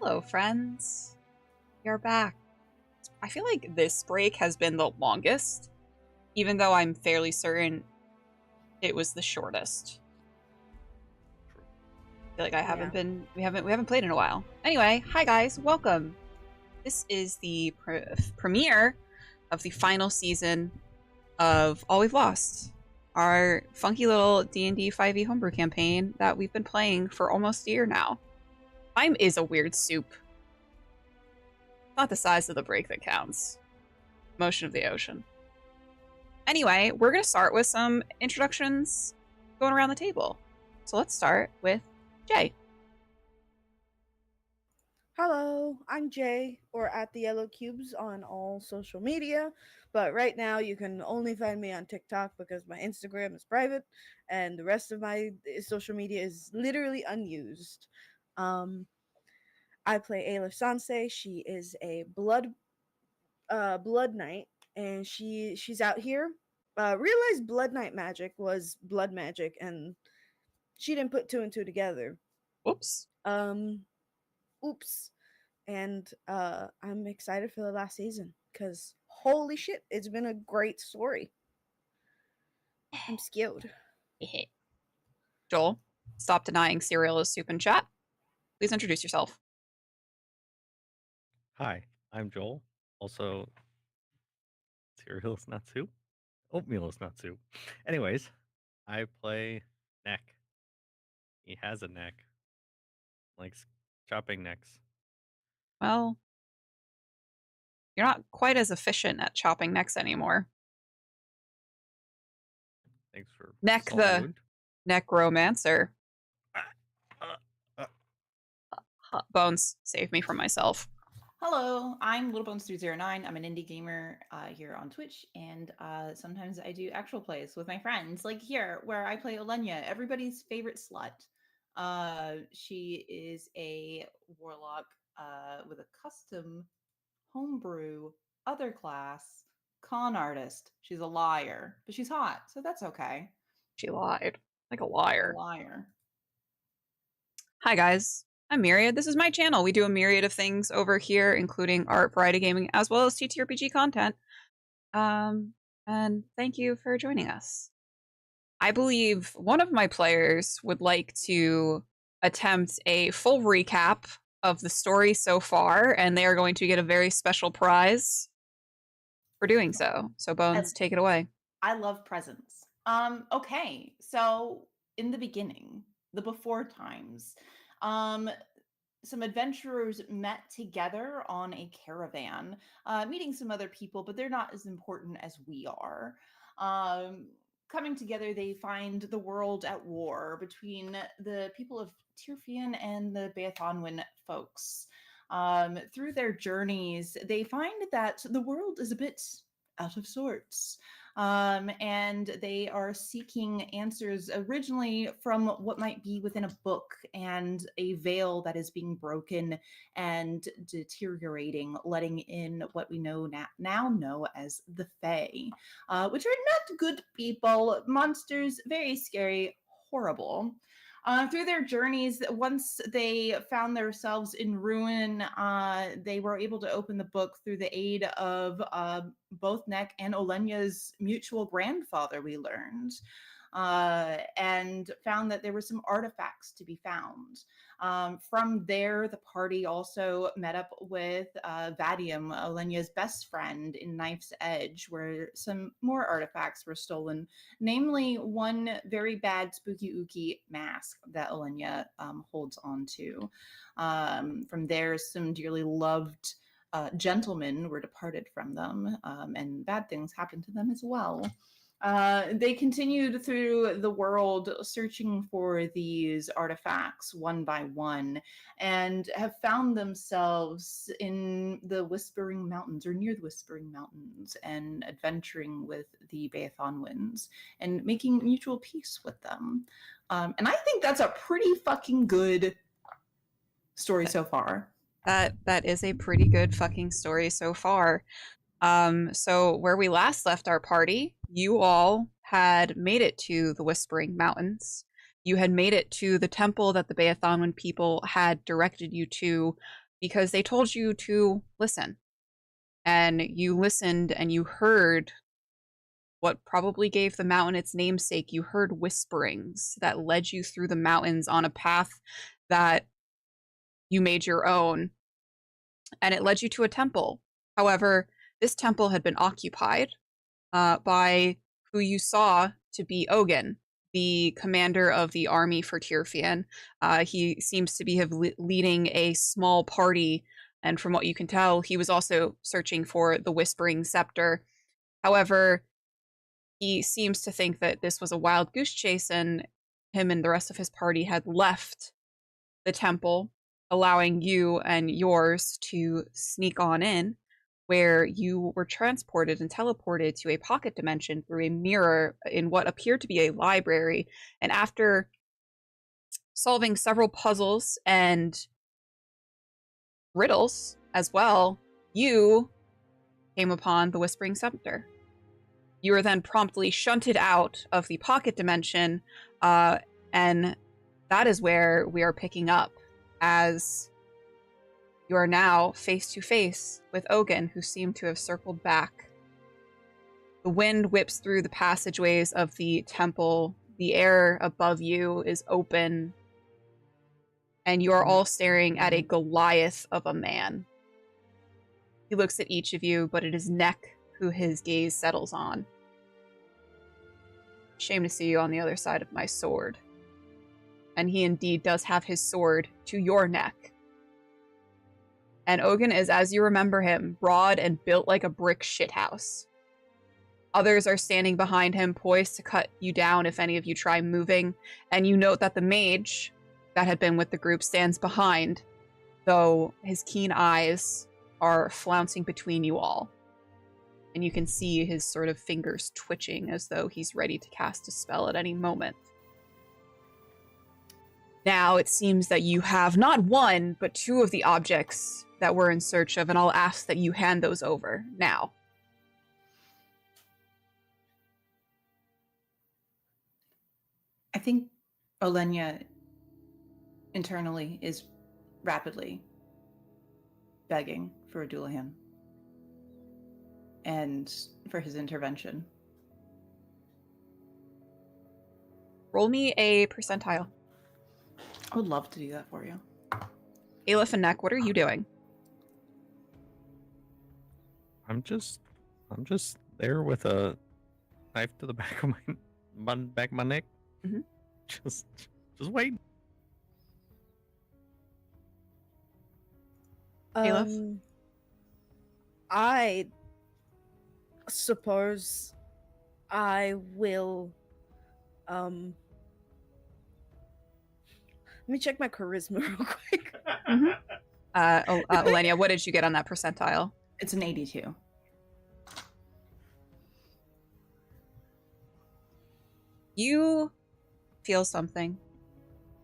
Hello, friends. We are back. I feel like this break has been the longest, even though I'm fairly certain it was the shortest. I feel like we haven't played in a while. Anyway, hi guys, welcome. This is the premiere of the final season of All We've Lost, our funky little D&D5e Homebrew campaign that we've been playing for almost a year now. Time is a weird soup. Not the size of the break that counts. Motion of the ocean. Anyway, we're going to start with some introductions going around the table. So let's start with Jay. Hello, I'm Jay, or at the Yellow Cubes on all social media. But right now, you can only find me on TikTok because my Instagram is private, and the rest of my social media is literally unused. I play Ayla Sanse. She is a blood knight, and she's out here. Realized blood knight magic was blood magic, and she didn't put two and two together. Whoops. Oops. And I'm excited for the last season because holy shit, it's been a great story. I'm skilled. Joel, stop denying cereal is soup in chat. Please introduce yourself. Hi, I'm Joel. Also, cereal is not soup. Oatmeal is not soup. Anyways, I play Neck. He has a neck. Likes chopping necks. Well, you're not quite as efficient at chopping necks anymore. Thanks for Neck the necromancer. Bones, save me from myself. Hello, I'm LittleBones309. I'm an indie gamer here on Twitch, and sometimes I do actual plays with my friends, like here, where I play Olenya, everybody's favorite slut. She is a warlock with a custom homebrew other class con artist. She's a liar, but she's hot, so that's okay. She lied. Like a liar. A liar. Hi guys, I'm Myriad. This is my channel. We do a myriad of things over here, including art, variety gaming, as well as TTRPG content. And thank you for joining us. I believe one of my players would like to attempt a full recap of the story so far, and they are going to get a very special prize for doing so. So Bones, take it away. I love presents. Okay, so in the beginning, the before times, some adventurers met together on a caravan, meeting some other people, but they're not as important as we are. Coming together, they find the world at war between the people of Tirfian and the Beathonwin folks. Through their journeys, they find that the world is a bit out of sorts. And they are seeking answers originally from what might be within a book and a veil that is being broken and deteriorating, letting in what we know now know as the Fae, which are not good people, monsters, very scary, horrible. Through their journeys, once they found themselves in ruin, they were able to open the book through the aid of both Neck and Olenya's mutual grandfather, we learned, and found that there were some artifacts to be found. From there, the party also met up with Vadium, Olenya's best friend, in Knife's Edge, where some more artifacts were stolen, namely one very bad spooky ooky mask that Olenya holds on to. From there, some dearly loved gentlemen were departed from them, and bad things happened to them as well. They continued through the world searching for these artifacts one by one, and have found themselves in the Whispering Mountains, or near the Whispering Mountains, and adventuring with the Beathonwins and making mutual peace with them. And I think that's a pretty fucking good story so far. That is a pretty good fucking story so far. So where we last left our party, you all had made it to the Whispering Mountains. You had made it to the temple that the Beathonwin people had directed you to because they told you to listen. And you listened and you heard what probably gave the mountain its namesake. You heard whisperings that led you through the mountains on a path that you made your own, and it led you to a temple. However, this temple had been occupied by who you saw to be Ogun, the commander of the army for Tirfian. He seems to be leading a small party, and from what you can tell, he was also searching for the Whispering Scepter. However, he seems to think that this was a wild goose chase, and him and the rest of his party had left the temple, allowing you and yours to sneak on in, where you were transported and teleported to a pocket dimension through a mirror in what appeared to be a library. And after solving several puzzles and riddles as well, you came upon the Whispering Scepter. You were then promptly shunted out of the pocket dimension, and that is where we are picking up, as you are now face to face with Ogun, who seemed to have circled back. The wind whips through the passageways of the temple. The air above you is open, and you are all staring at a Goliath of a man. He looks at each of you, but it is Neck who his gaze settles on. Shame to see you on the other side of my sword. And he indeed does have his sword to your neck. And Ogun is, as you remember him, broad and built like a brick shithouse. Others are standing behind him, poised to cut you down if any of you try moving. And you note that the mage that had been with the group stands behind, though his keen eyes are flouncing between you all. And you can see his sort of fingers twitching as though he's ready to cast a spell at any moment. Now it seems that you have not one, but two of the objects that we're in search of, and I'll ask that you hand those over now. I think Olenya internally is rapidly begging for Doulahan and for his intervention. Roll me a percentile. I would love to do that for you. Aleph and Neck, what are you doing? I'm just there with a knife to the back of my neck. Mhm. Just waiting. Aleph? I suppose I will. Let me check my charisma real quick. Olenya, what did you get on that percentile? It's an 82. You feel something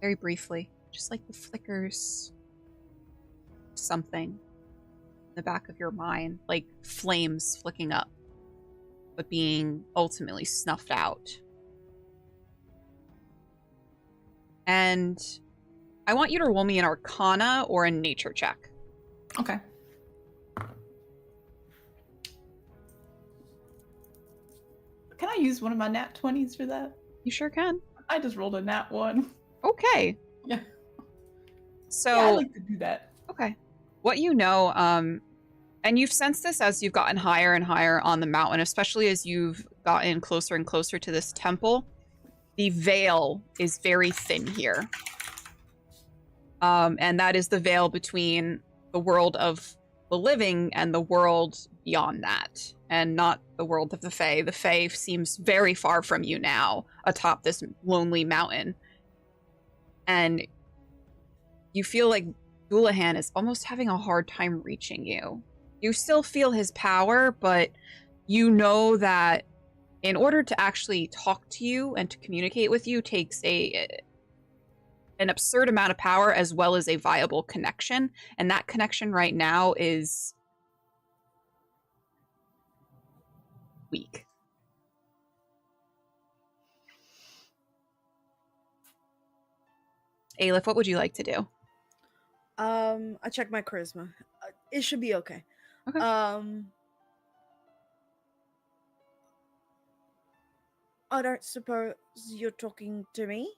very briefly, just like the flickers something in the back of your mind, like flames flicking up, but being ultimately snuffed out. And I want you to roll me an Arcana or a Nature check. Okay. Can I use one of my nat 20s for that? You sure can. I just rolled a nat 1. Okay. Yeah. So Yeah, I like to do that. okay. What you know, and you've sensed this as you've gotten higher and higher on the mountain, especially as you've gotten closer and closer to this temple, the veil is very thin here. And that is the veil between the world of the living and the world beyond that, and not the world of the Fae. The Fae seems very far from you now, atop this lonely mountain. And you feel like Doulahan is almost having a hard time reaching you. You still feel his power, but you know that in order to actually talk to you and to communicate with you takes an absurd amount of power as well as a viable connection. And that connection right now is weak. Aleph, what would you like to do? I checked my charisma. It should be okay. Okay. I don't suppose you're talking to me?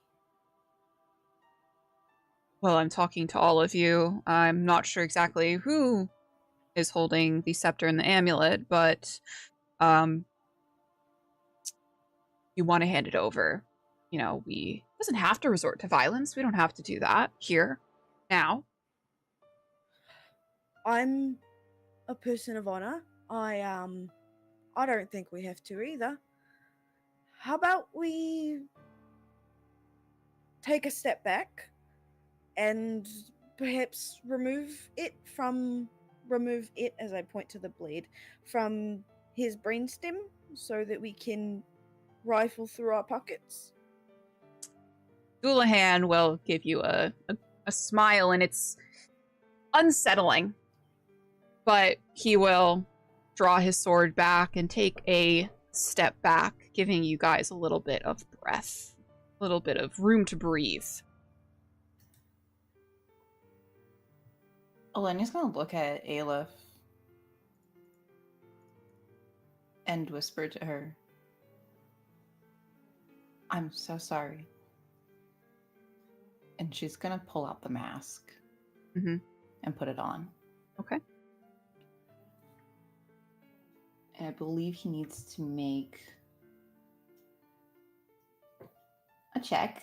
Well, I'm talking to all of you. I'm not sure exactly who is holding the scepter and the amulet, but you want to hand it over. You know, we doesn't have to resort to violence. We don't have to do that here, now. I'm a person of honor. I don't think we have to either. How about we take a step back and perhaps remove it, as I point to the blade, from his brainstem so that we can rifle through our pockets? Doulahan will give you a smile, and it's unsettling. But he will draw his sword back and take a step back, giving you guys a little bit of breath, a little bit of room to breathe. Elenia's gonna look at Aleph and whisper to her, "I'm so sorry." And she's gonna pull out the mask Mhm. and put it on. Okay. And I believe he needs to make a check.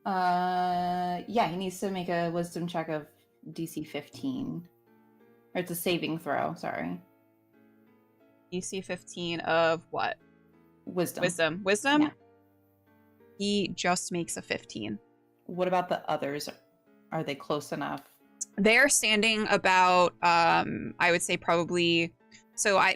Yeah, he needs to make a wisdom check of DC 15. Or it's a saving throw, sorry. DC 15 of what? Wisdom. Wisdom? Yeah. He just makes a 15. What about the others? Are they close enough? They're standing about, I would say probably,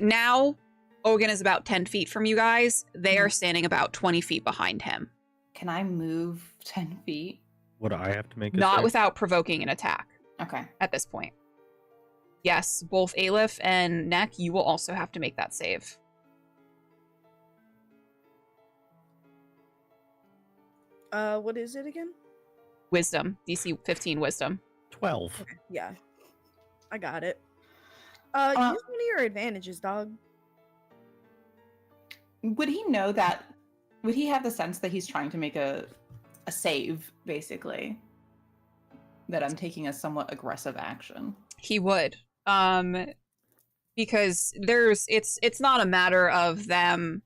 now Ogun is about 10 feet from you guys. They are standing about 20 feet behind him. Can I move 10 feet? Would I have to make a Not save? without provoking an attack Okay. at this point. Yes, both Aleph and Neck, you will also have to make that save. What is it again? Wisdom. DC 15 wisdom. 12. Okay, yeah. I got it. Uh, Use one of your advantages, dog. Would he know that? Would he have the sense that he's trying to make a save, basically? That I'm taking a somewhat aggressive action. He would. Because it's not a matter of them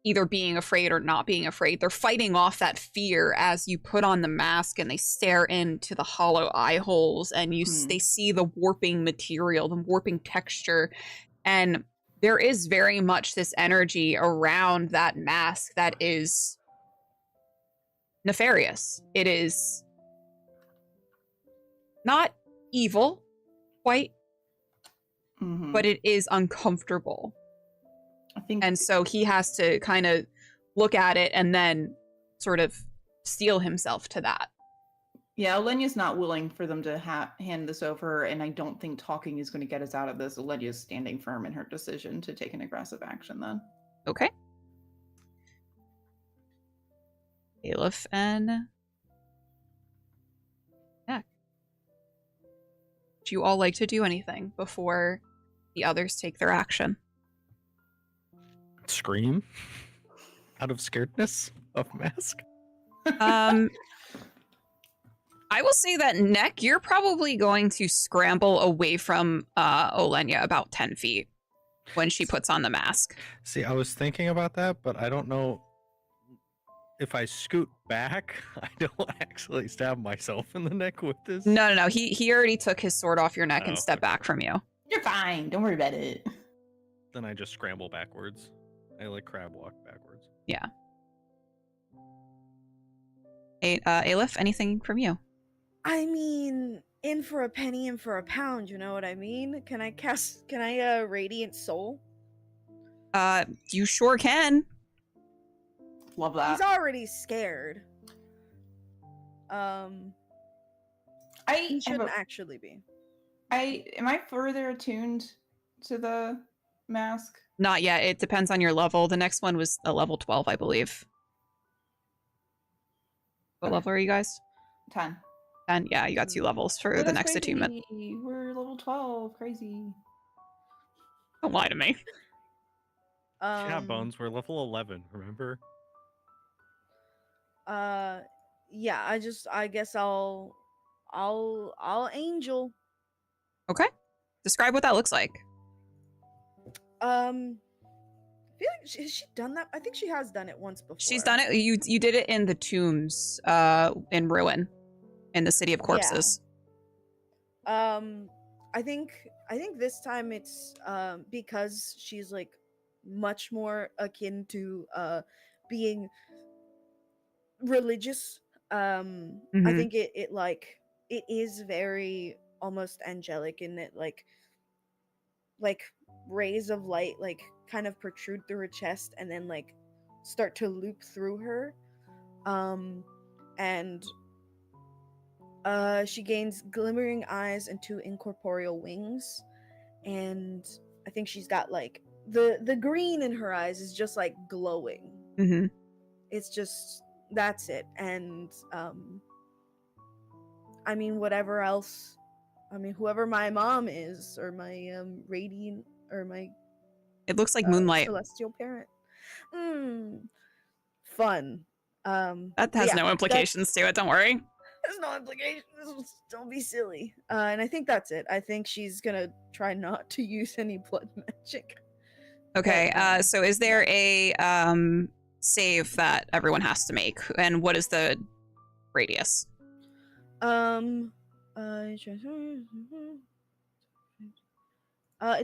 either being afraid or not being afraid. They're fighting off that fear as you put on the mask and they stare into the hollow eye holes, and they see the warping material, the warping texture, and there is very much this energy around that mask that is nefarious. It is not evil, quite, but it is uncomfortable. I think, and so he has to kind of look at it and then sort of steel himself to that. Yeah, Elenia's not willing for them to hand this over, and I don't think talking is going to get us out of this. Elenia's standing firm in her decision to take an aggressive action then. Okay. Aleph and Neck. Would you all like to do anything before the others take their action? Scream out of scaredness of mask. I will say that Neck, you're probably going to scramble away from Olenya about 10 feet when she puts on the mask. See, I was thinking about that, but I don't know if I scoot back, I don't actually stab myself in the neck with this. No. He already took his sword off your neck and stepped back from you. You're fine. Don't worry about it. Then I just scramble backwards. I like crab walk backwards. Yeah. Aleph, anything from you? I mean, in for a penny, in for a pound, you know what I mean? Can I radiant soul? You sure can. Love that. He's already scared. He shouldn't actually be. Am I further attuned to the mask? Not yet. It depends on your level. The next one was a level 12, I believe. What level are you guys? 10. And yeah, you got 2 levels for Oh, the that's next attunement. crazy. We're level 12. Crazy. Don't lie to me. Yeah, Bones, we're level 11, remember? Yeah, I guess I'll angel. Okay. Describe what that looks like. I feel like has she done that? I think she has done it once before. She's done it. You did it in the tombs in Ruin in the City of Corpses. I think this time it's because she's like much more akin to being religious. I think it like it is very almost angelic in that like rays of light like kind of protrude through her chest and then like start to loop through her. And she gains glimmering eyes and 2 incorporeal wings, and I think she's got like the green in her eyes is just like glowing. It's just that's it. And I mean whatever else, I mean whoever my mom is or my radiant or my It looks like moonlight. celestial parent. Fun. That has no implications to it. Don't worry. There's no implications. Don't be silly. And I think that's it. I think she's gonna try not to use any blood magic. Okay. So is there a save that everyone has to make, and what is the radius? It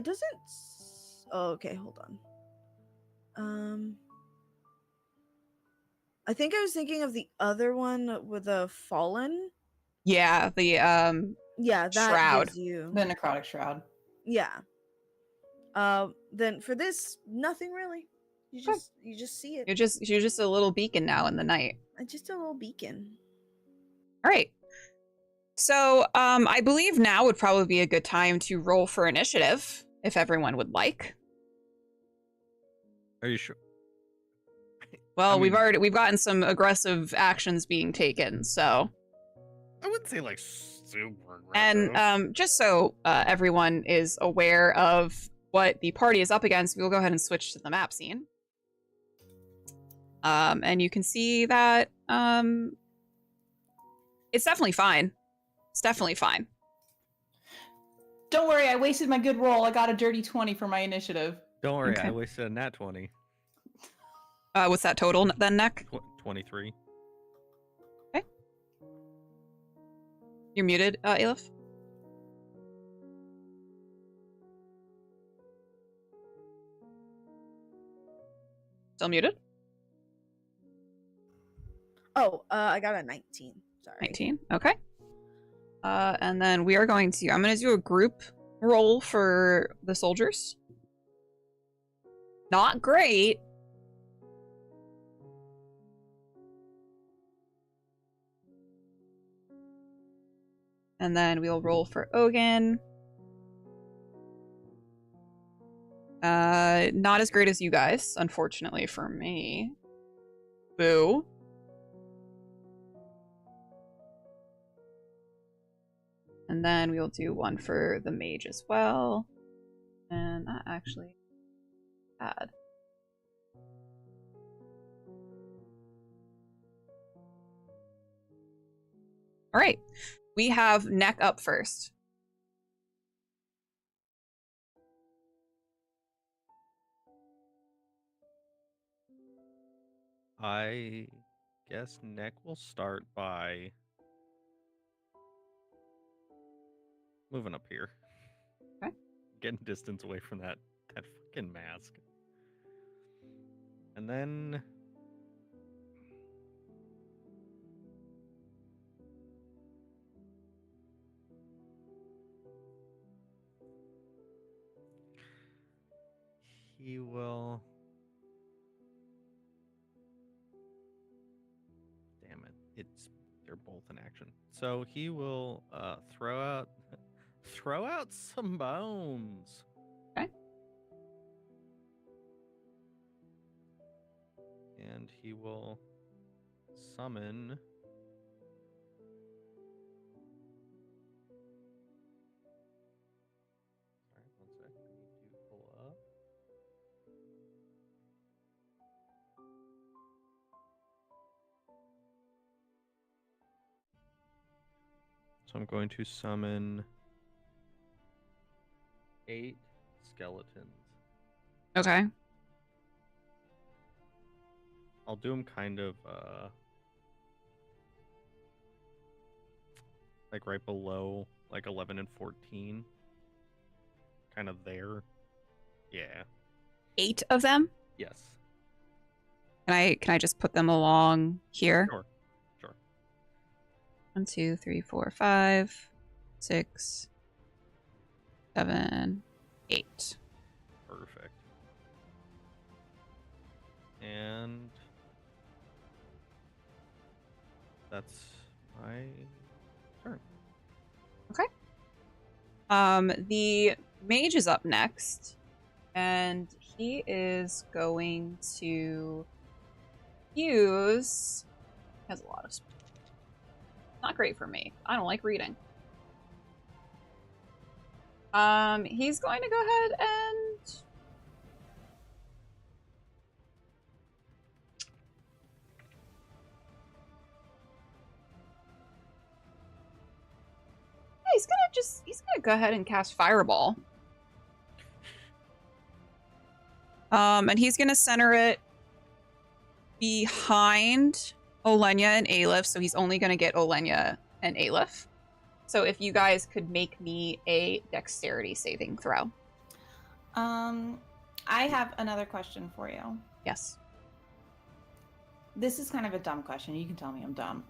doesn't. Oh, okay, hold on. I think I was thinking of the other one with the fallen. Yeah, the yeah, that shroud. gives you The necrotic shroud. Yeah. Then for this, nothing really. You just see it. You're just a little beacon now in the night. Just a little beacon. All right. So, I believe now would probably be a good time to roll for initiative, if everyone would like. Are you sure? Well, we've gotten some aggressive actions being taken, so. I wouldn't say like super aggressive. And just so everyone is aware of what the party is up against, we'll go ahead and switch to the map scene. And you can see that it's definitely fine. It's definitely fine. Don't worry, I wasted my good roll. I got a dirty 20 for my initiative. Don't worry, Okay. I wasted a nat 20. What's that total then, Nick? 23. Okay. You're muted, Aleph. Still muted? Oh, I got a 19. Sorry. 19. Okay. And then we are going to, I'm going to do a group roll for the soldiers. Not great. And then we'll roll for Ogan. Not as great as you guys, unfortunately for me. Boo. And then we'll do one for the mage as well. And that actually bad. All right. We have Neck up first. I guess Neck will start by moving up here. Okay. Getting distance away from that fucking mask. And then he will... Damn it. They're both in action. So he will throw out some bones. Okay. And he will summon So I'm going to summon 8 skeletons. Okay. I'll do them kind of like right below like 11 and 14. Kind of there. Yeah. 8 of them? Yes. Can I just put them along here? Sure. Sure. 1, 2, 3, 4, 5, 6, 7, 8. Perfect. And that's my turn. Okay. The mage is up next, and he is going to use. Has a lot of. Not great for me. I don't like reading. He's going to go ahead and. He's gonna go ahead and cast Fireball. And he's gonna center it behind Olenya and Aleph, so he's only gonna get Olenya and Aleph. So if you guys could make me a dexterity saving throw. I have another question for you. Yes. This is kind of a dumb question. You can tell me I'm dumb.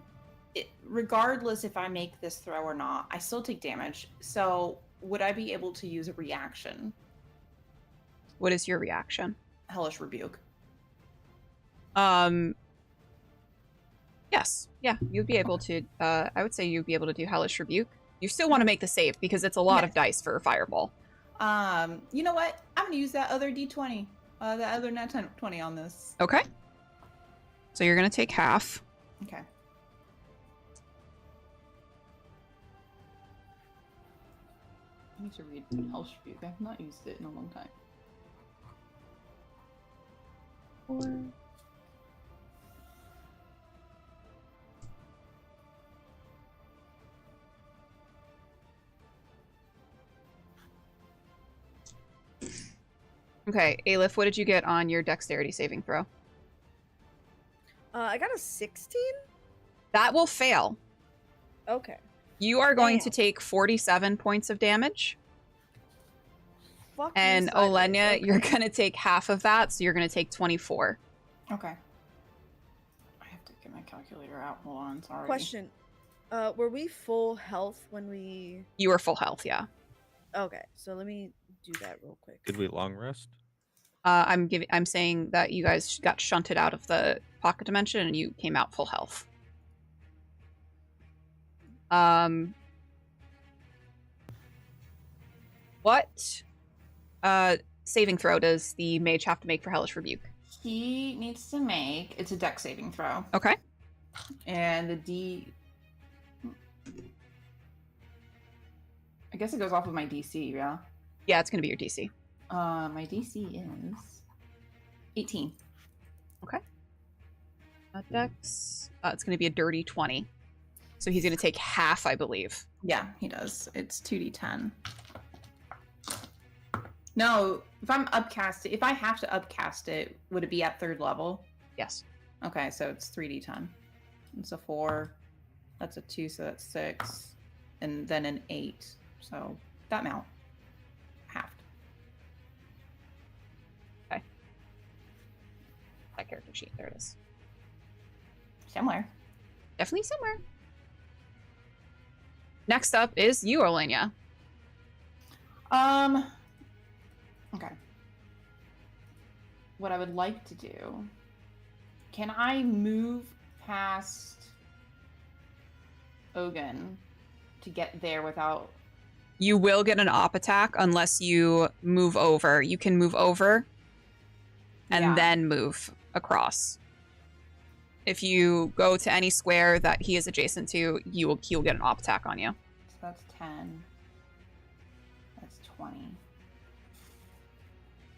Regardless if I make this throw or not, I still take damage. So would I be able to use a reaction? What is your reaction? Hellish Rebuke. Yes. Yeah, you'd be able to, I would say you'd be able to do Hellish Rebuke. You still want to make the save because it's a lot of dice for a fireball. You know what? I'm gonna use that other D20, that other nat 20 on this. Okay. So you're gonna take half. Okay. I need to read Hellish Rebuke. I've not used it in a long time. 4. Okay, Aleph, what did you get on your dexterity saving throw? I got a 16. That will fail. Okay. You are going to Damn. take 47 points of damage. Fuck And me sideways. Olenya, Okay. you're going to take half of that, so you're going to take 24. Okay. I have to get my calculator out. Hold on, sorry. Question. Were we full health when we? You are full health, yeah. Okay, so let me do that real quick. Did we long rest? I'm saying that you guys got shunted out of the pocket dimension and you came out full health. What saving throw does the mage have to make for Hellish Rebuke? He needs to make, it's a dex saving throw. Okay. And the D, I guess it goes off of my DC, yeah? Yeah, it's going to be your DC. My DC is 18. Dex. It's going to be a dirty 20. So he's going to take half, I believe. Yeah, he does. It's 2d10. No, if I'm upcast, if I have to upcast it, would it be at 3rd level? Yes. Okay, so it's 3d10. It's a 4. That's a 2, so that's 6. And then an 8. So that amount. Halved. That character sheet. There it is. Somewhere. Definitely somewhere. Next up is you, Olenya. Okay. What I would like to do, can I move past Ogun to get there without... You will get an op attack unless you move over. You can move over and then move across. If you go to any square that he is adjacent to, he'll get an op attack on you. So that's 10. That's 20.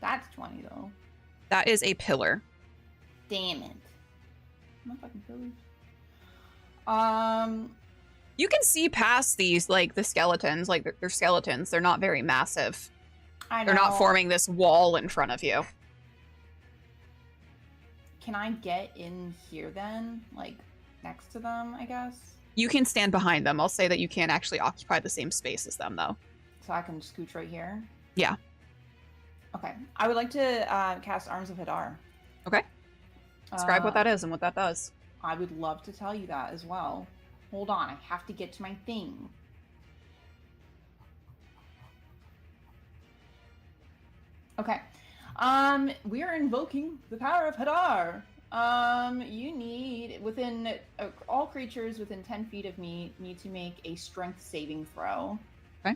That's 20 though. That is a pillar. Damn it. I'm not fucking pillars. You can see past these, like, the skeletons. Like, they're skeletons. They're not very massive. I know. They're not forming this wall in front of you. Can I get in here then? Like, next to them, I guess? You can stand behind them. I'll say that you can't actually occupy the same space as them, though. So I can scooch right here? Yeah. Okay. I would like to cast Arms of Hadar. Okay. Describe what that is and what that does. I would love to tell you that as well. Hold on, I have to get to my thing. Okay. We are invoking the power of Hadar. You need, within, all creatures within 10 feet of me need to make a strength saving throw. Okay.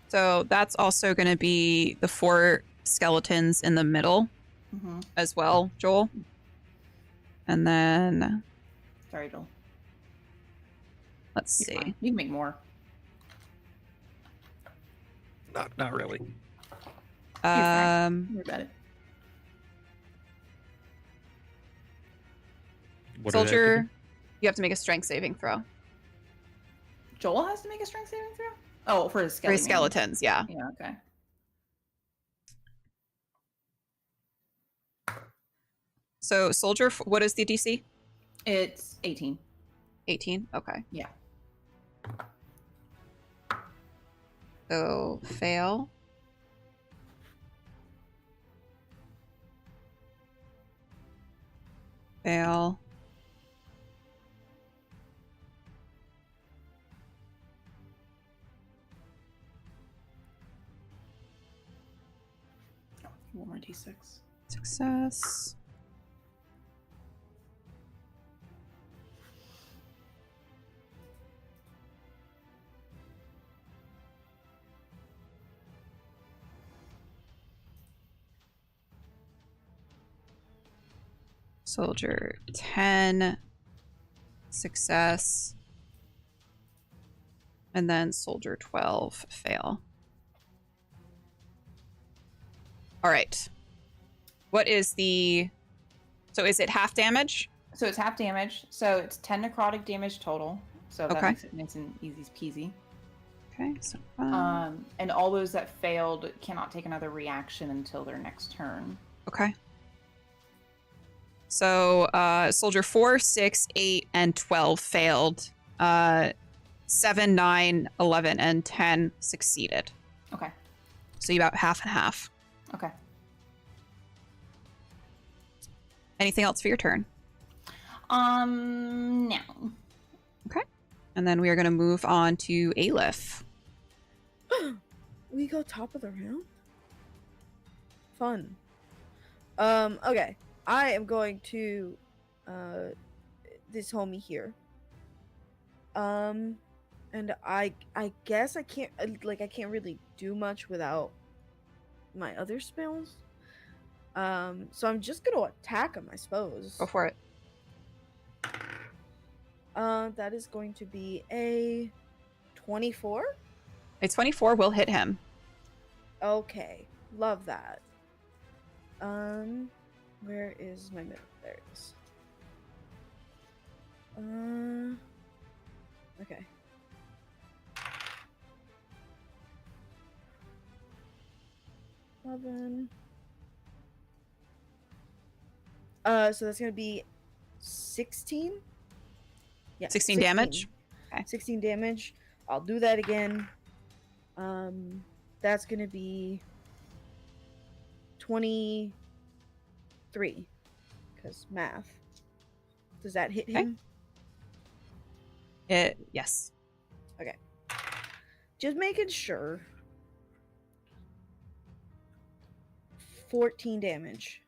So that's also going to be the 4 skeletons in the middle as well, Joel. And then... Sorry, Joel. Let's You're see. fine. You can make more. Not really. Don't worry about it. What did I have to Soldier, do? you have to make a strength saving throw. Joel has to make a strength saving throw? Oh, for his For skeleton. his skeletons, yeah. Yeah, okay. So, Soldier, what is the DC? It's 18. 18? Okay. Yeah. So, fail. Fail. One more d6. Success. Soldier 10. Success. And then Soldier 12. Fail. All right. What is the... So is it half damage? So it's half damage. So it's 10 necrotic damage total. So that Okay. makes it nice and easy peasy. Okay, so... And all those that failed cannot take another reaction until their next turn. Okay. So, Soldier 4, 6, 8, and 12 failed. 7, 9, 11, and 10 succeeded. Okay. So you about half and half. Okay. Anything else for your turn? No. Okay. And then we are going to move on to Aleph. We go top of the round? Fun. Okay. I am going to this homie here. And I guess I can't I can't really do much without my other spells. So I'm just gonna attack him, I suppose. Go for it. That is going to be a 24. A 24 will hit him. Okay, love that. Where is my middle? There it is. Okay. So that's gonna be 16. Yeah, 16 damage? Okay. 16 damage. I'll do that again. That's gonna be 23. Because math. Does that hit him? Yes. Okay. Just making sure. 14 damage.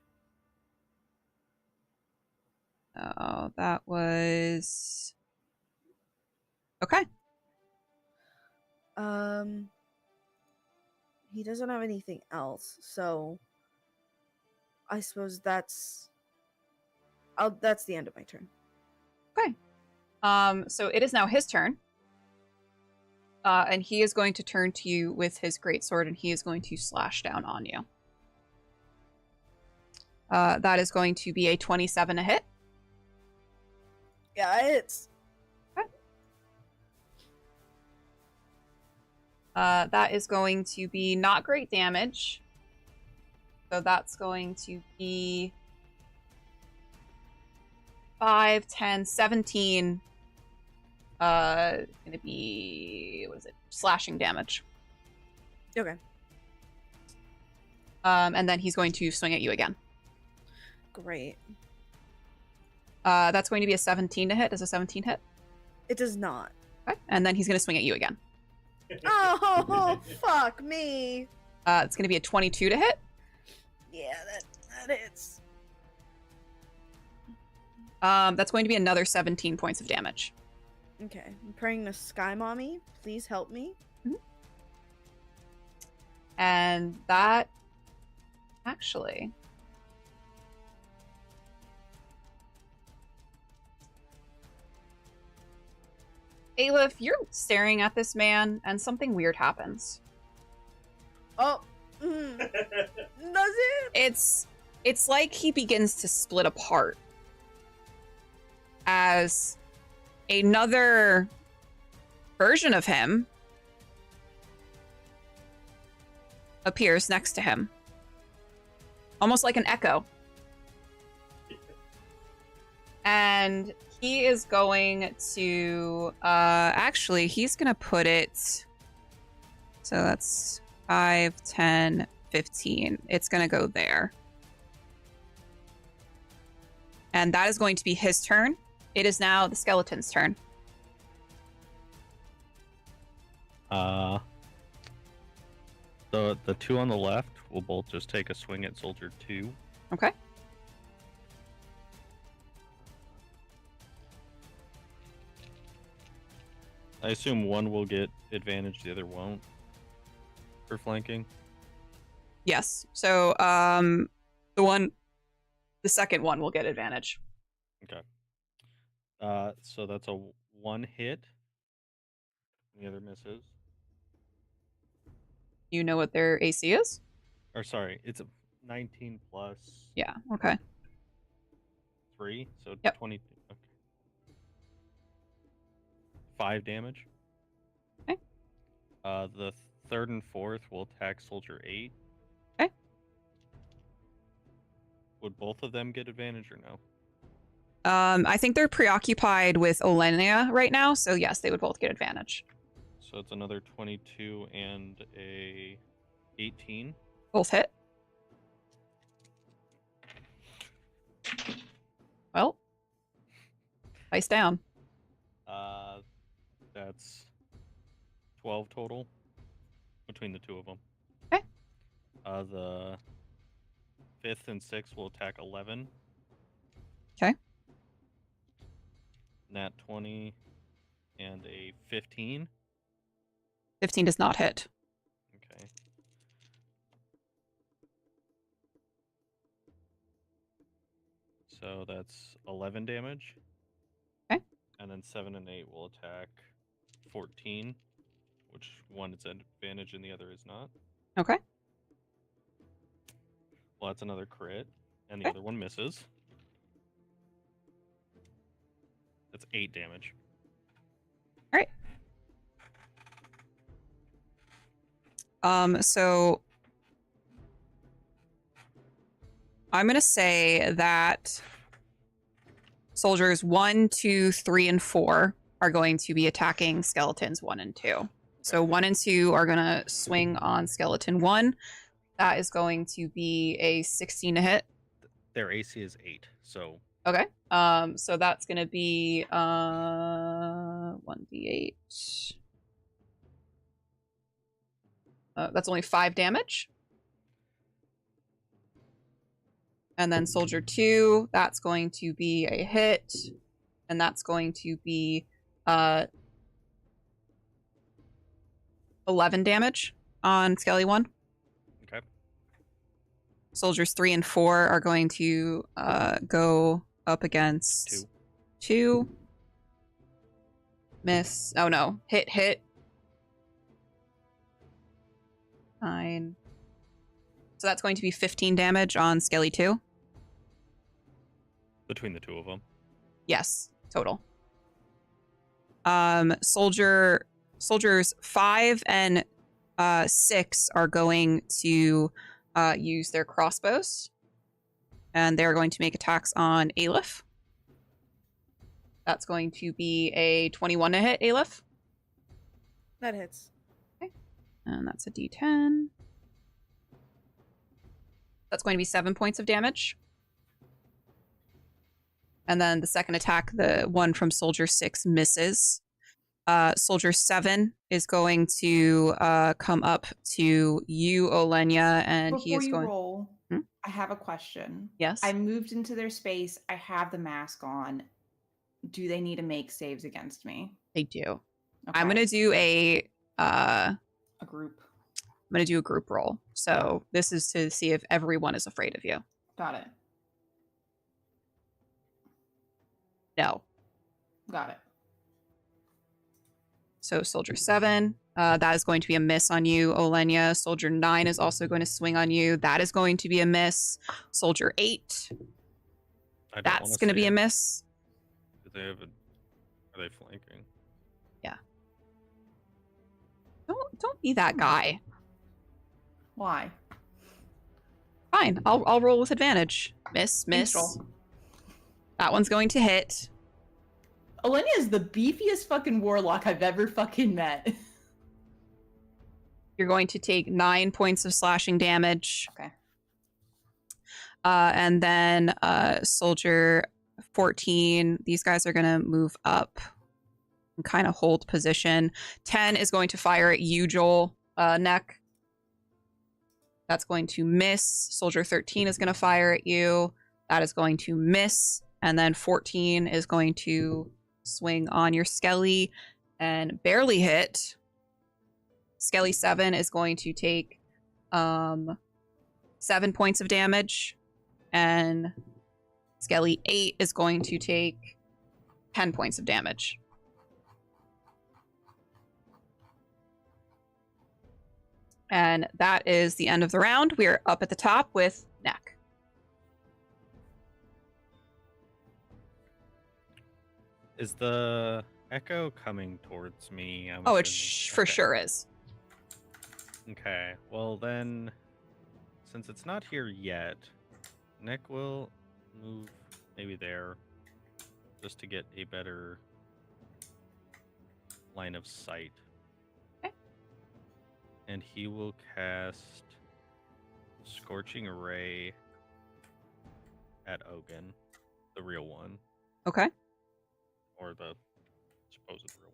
Oh, that was... Okay. He doesn't have anything else, so I suppose that's the end of my turn. Okay. So it is now his turn. And he is going to turn to you with his greatsword, and he is going to slash down on you. That is going to be a 27 to hit. Yeah, it's That is going to be not great damage. So that's going to be 5, 10, 17. Going to be, what is it? Slashing damage. okay. And then he's going to swing at you again. Great. That's going to be a 17 to hit. Does a 17 hit? It does not. Okay. And then he's going to swing at you again. Oh, fuck me. It's going to be a 22 to hit. Yeah, that hits. That's going to be another 17 points of damage. Okay, I'm praying to Sky Mommy. Please help me. And that actually... Aleph, you're staring at this man, and something weird happens. Oh, does it? It's like he begins to split apart as another version of him appears next to him, almost like an echo. And he is going to actually he's gonna put it, so that's 5, 10, 15. It's gonna go there, and that is going to be his turn. It is now the skeleton's turn. The two on the left will both just take a swing at Soldier 2. Okay. I assume one will get advantage, the other won't, for flanking. Yes. So the second one will get advantage. Okay. So that's a 1 hit. The other misses. You know what their AC is? Or sorry, it's a 19 plus Yeah. Okay. 3, so Yep. 20. Okay. 5 damage. Okay. The third and fourth will attack Soldier 8. Okay. Would both of them get advantage or no? I think they're preoccupied with Olenia right now, so yes, they would both get advantage. So it's another 22 and a 18. Both hit. Well, dice down. That's 12 total between the two of them. Okay. The fifth and sixth will attack 11. Okay. Nat 20 and a 15. 15 does not hit. Okay. So that's 11 damage. Okay. And then 7 and 8 will attack 14, which one is advantage and the other is not. Okay. Well, that's another crit, and the Okay. other one misses. That's 8 damage. All right. So I'm gonna say that soldiers 1, 2, 3, and 4 are going to be attacking skeletons 1 and 2. So 1 and 2 are gonna swing on skeleton 1. That is going to be a 16 to hit. Their AC is 8, so Okay. So that's gonna be 1d8. That's only 5 damage. And then soldier 2, that's going to be a hit, and that's going to be 11 damage on Skelly 1. okay. Soldiers 3 and 4 are going to go up against 2. Miss. Oh no. Hit. 9. So that's going to be 15 damage on Skelly 2. Between the two of them. Yes, total. Soldiers 5 and 6 are going to use their crossbows, and they're going to make attacks on Aleph. That's going to be a 21 to hit, Aleph. That hits. Okay. And that's a D10. That's going to be 7 points of damage. And then the second attack, the one from Soldier 6, misses. Soldier 7 is going to come up to you, Olenya, and he Before is you going... roll, Hmm? I have a question. Yes? I moved into their space. I have the mask on. Do they need to make saves against me? They do. Okay. I'm going to do a group. I'm going to do a group roll. So this is to see if everyone is afraid of you. Got it. No. Got it. So Soldier 7, that is going to be a miss on you, Olenya. Soldier 9 is also going to swing on you. That is going to be a miss. Soldier 8, that's going to be a miss. Do they have are they flanking? Yeah. Don't be that guy. Why? Fine, I'll roll with advantage. Miss. Thanks, roll. That one's going to hit. Olenya is the beefiest fucking warlock I've ever fucking met. You're going to take 9 points of slashing damage. Okay. And then Soldier 14, these guys are going to move up and kind of hold position. 10 is going to fire at you, Joel, neck. That's going to miss. Soldier 13 is going to fire at you. That is going to miss. And then 14 is going to swing on your Skelly and barely hit. Skelly 7 is going to take 7 points of damage. And Skelly 8 is going to take 10 points of damage. And that is the end of the round. We are up at the top with Neck. Is the echo coming towards me? Oh, it for sure is. Okay, well then, since it's not here yet, Nick will move maybe there, just to get a better line of sight. Okay. And he will cast Scorching Ray at Ogun, the real one. Okay. Or the supposed real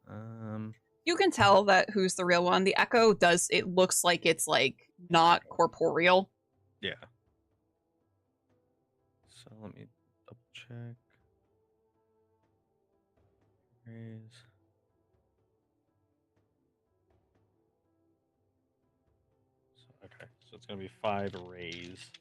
one. You can tell that who's the real one. The echo does, it looks like it's like not corporeal. Yeah. So let me double check. Raise. So, okay, so it's gonna be 5 rays.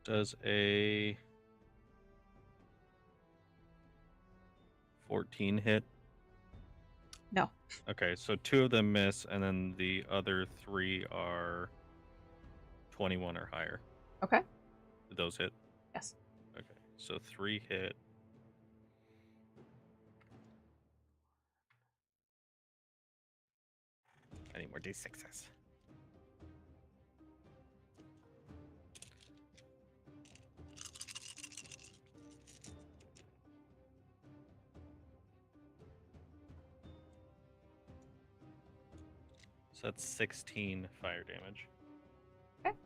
Does a 14 hit? No. Okay, so 2 of them miss, and then the other 3 are 21 or higher. Okay. Did those hit? Yes. Okay, so 3 hit. I need more D6s. So that's 16 fire damage. Okay.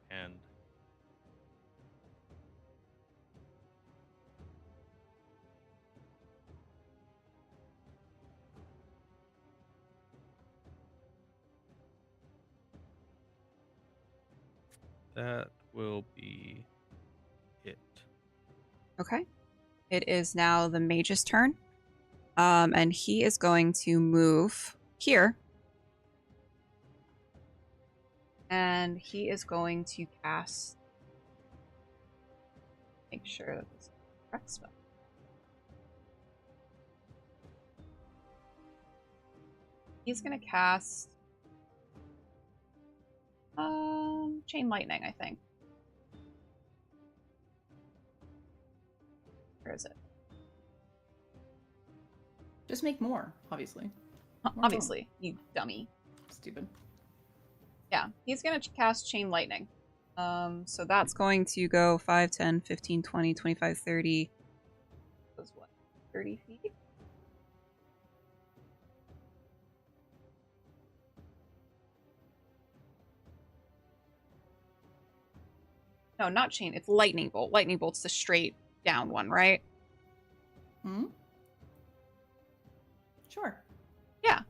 And that will be it. Okay. It is now the mage's turn. And he is going to move here. And he is going to cast. Make sure that this. Correct spell. He's gonna cast chain lightning, I think. Where is it? Just make more, obviously. More Obviously, you dummy. Stupid. Yeah, he's gonna cast chain lightning. So that's going to go 5, 10, 15, 20, 25, 30. That's what? 30 feet? No, not chain. It's lightning bolt. Lightning bolt's the straight down one, right? Hmm? Sure. Yeah.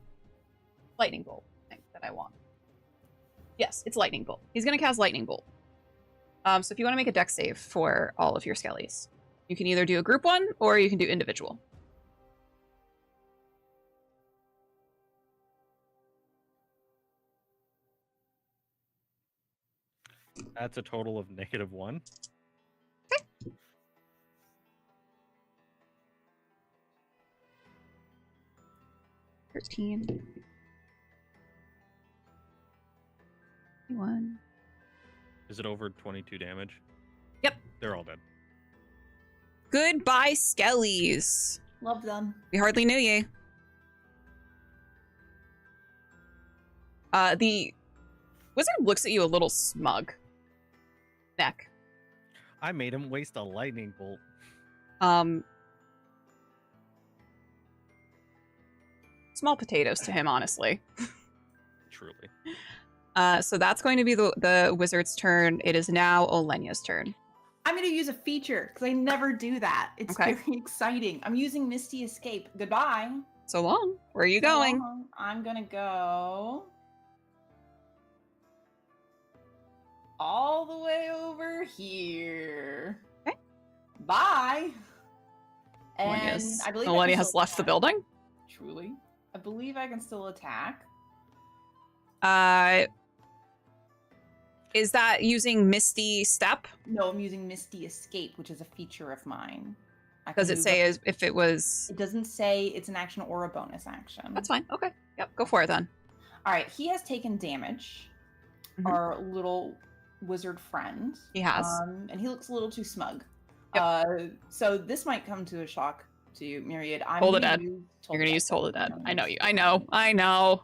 Lightning bolt. I think that I want. Yes, it's lightning bolt. He's gonna cast lightning bolt. So if you want to make a dex save for all of your skellies, you can either do a group one or you can do individual. That's a total of -1. 13. 21. Is it over 22 damage? Yep. They're all dead. Goodbye, skellies. Love them. We hardly knew ye. The wizard looks at you a little smug. Neck. I made him waste a lightning bolt. Small potatoes to him, honestly. Truly. So that's going to be the wizard's turn. It is now Olenya's turn. I'm going to use a feature because I never do that. It's Okay. very exciting. I'm using Misty Escape. Goodbye. So long. Where are you So going? long. I'm going to go all the way over here. Okay. Bye. And Olenya's- I believe Olenya has left the building. Truly. I believe I can still attack. Is that using Misty Step? No, I'm using Misty Escape, which is a feature of mine. I Does can it move say up- as if it was? It doesn't say it's an action or a bonus action. That's fine. Okay. Yep. Go for it then. All right, he has taken damage. Mhm. Our little wizard friend. He has. And he looks a little too smug. Yep. So this might come to a shock to you, Myriad. I'm Toll the gonna Dead. use You're gonna use Toll the Dead. I'm I know gonna you. use I Toll know. the I know.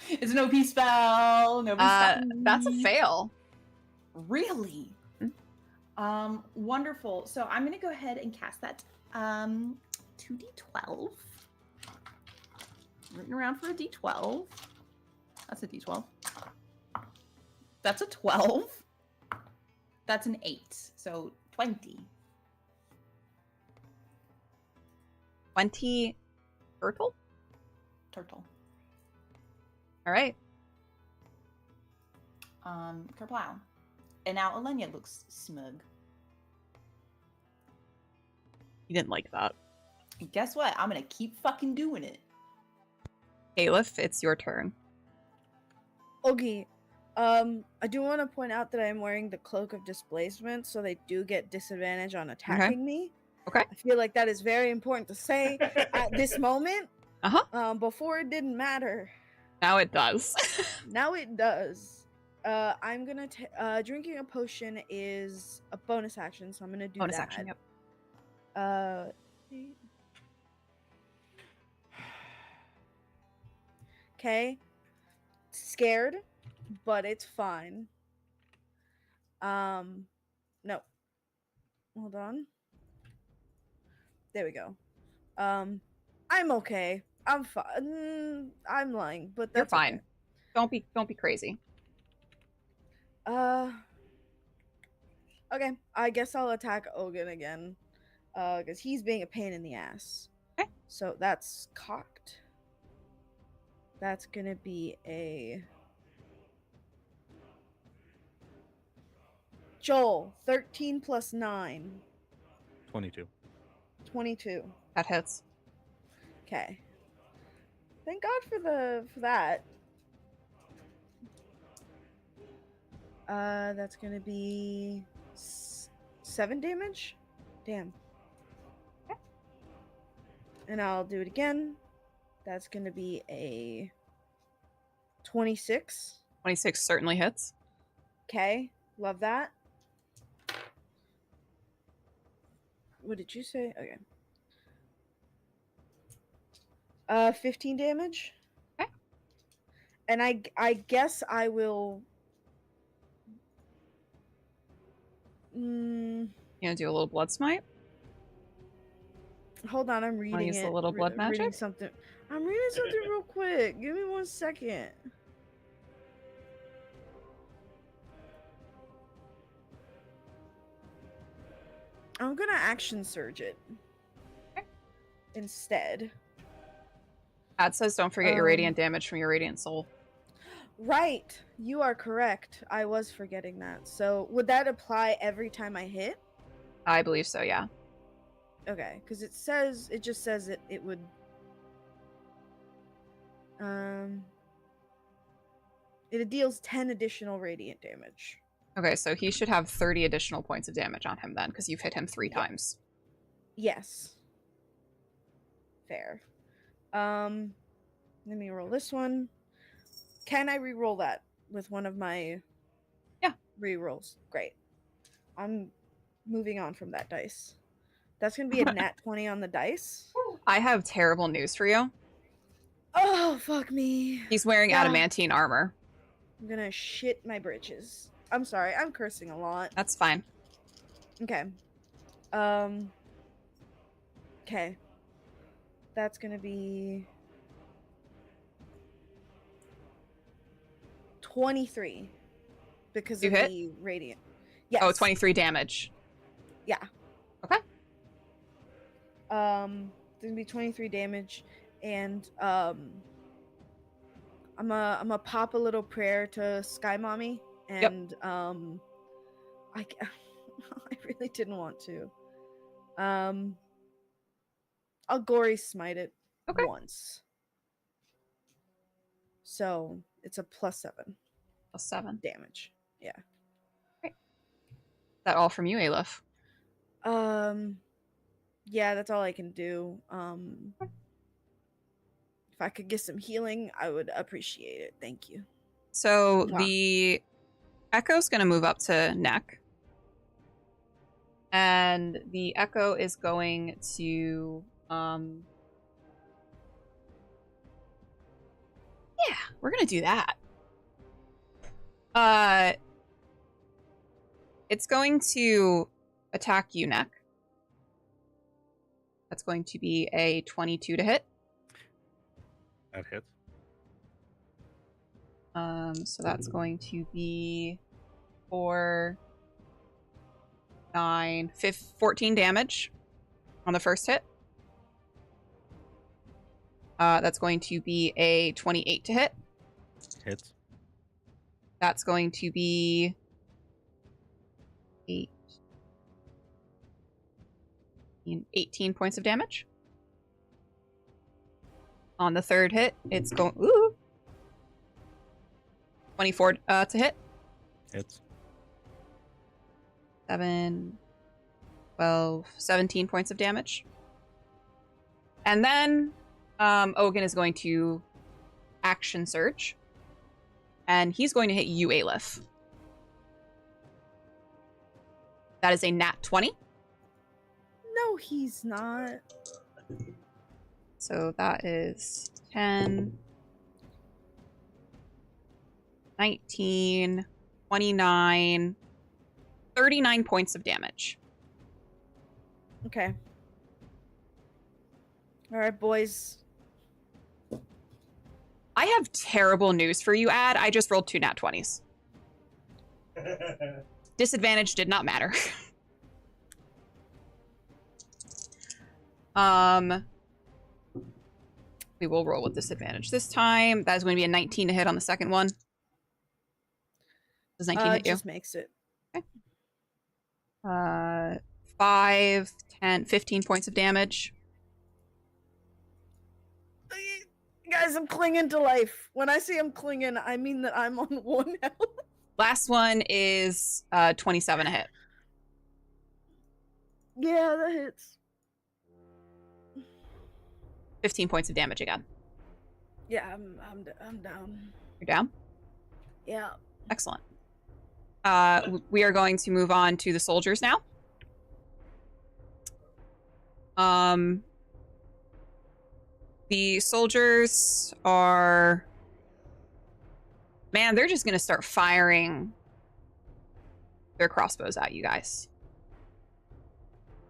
Dead. It's an OP spell. Nobody That's a fail. Really? Mhm. Wonderful. So I'm gonna go ahead and cast that 2d12. Rooting around for a d12. That's a d12. That's a 12. That's an 8. So 20. 20 turtle. Turtle. All right. Kerplow. And now Olenya looks smug. You didn't like that. And guess what? I'm gonna keep fucking doing it. Caliph, it's your turn. Okay. I do want to point out that I'm wearing the Cloak of Displacement, so they do get disadvantage on attacking me. Okay. I feel like that is very important to say at this moment. Before it didn't matter. Now it does. Now it does. I'm gonna drinking a potion is a bonus action, so I'm gonna do Bonus that. action. Yep. Okay. Scared, but it's fine. No. Hold on. There we go. I'm okay. I'm fine. I'm lying, but You're that's fine. Don't be crazy. Okay. Okay, I guess I'll attack Ogun again. Because he's being a pain in the ass. Okay. So that's cocked. That's gonna be a Joel, 13 plus 9. 22. 22. That hits. Okay. Thank God for that. That's gonna be 7 damage. Damn. And I'll do it again. That's going to be a 26. 26 certainly hits. Okay, love that. What did you say? Okay. 15 damage. Okay. And I guess I will. You gonna do a little blood smite? Hold on, I'm reading use it. the little blood Reading magic? something. I'm reading something real quick. Give me 1 second. I'm gonna action surge it instead. Ad says don't forget your radiant damage from your radiant soul. Right, you are correct. I was forgetting that. So would that apply every time I hit? I believe so, yeah. Okay, because it just says it would. It deals 10 additional radiant damage. Okay, so he should have 30 additional points of damage on him then, because you've hit him 3 times. Yes. Fair. Let me roll this one. Can I re-roll that with one of my re-rolls? Great. I'm moving on from that dice. That's gonna be a nat 20 on the dice. I have terrible news for you. Oh, fuck me. He's wearing adamantine armor. I'm gonna shit my britches. I'm sorry, I'm cursing a lot. That's fine. Okay. Okay. That's gonna be 23 because You of hit? the radiant. Yes. Oh, 23 damage. Yeah. Okay. There's gonna be 23 damage, and I'm a pop a little prayer to Sky Mommy, and I really didn't want to. I'll gory smite it once. So it's a +7. +7 damage. Yeah. Great. Is that all from you, Aleph? Yeah, that's all I can do. If I could get some healing, I would appreciate it. Thank you. So Mwah. the Echo's going to move up to Neck. And the Echo is going to... Yeah, we're going to do that. It's going to attack you, Neck. That's going to be a 22 to hit. That hits. So that's going to be 4, 9, 14 damage on the first hit. That's going to be a 28 to hit. Hits. That's going to be 18 points of damage. On the third hit, it's going 24 to hit. Hits. 7, 12, 17 points of damage. And then Ogun is going to action surge. And he's going to hit you, Aleph. That is a nat 20. No, he's not. So that is 10, 19, 29, 39 points of damage. Okay. All right, boys. I have terrible news for you, Ad. I just rolled 2 nat 20s. Disadvantage did not matter. We will roll with disadvantage this time. That is going to be a 19 to hit on the second one. Does 19 hit you? Just makes it. Okay. 5, 10, 15 points of damage. Guys, I'm clinging to life. When I say I'm clinging, I mean that I'm on 1 health. Last one is 27 to hit. Yeah, that hits. 15 points of damage again. Yeah, I'm down. You're down? Yeah. Excellent. We are going to move on to the soldiers now. The soldiers are... Man, they're just going to start firing their crossbows at you guys.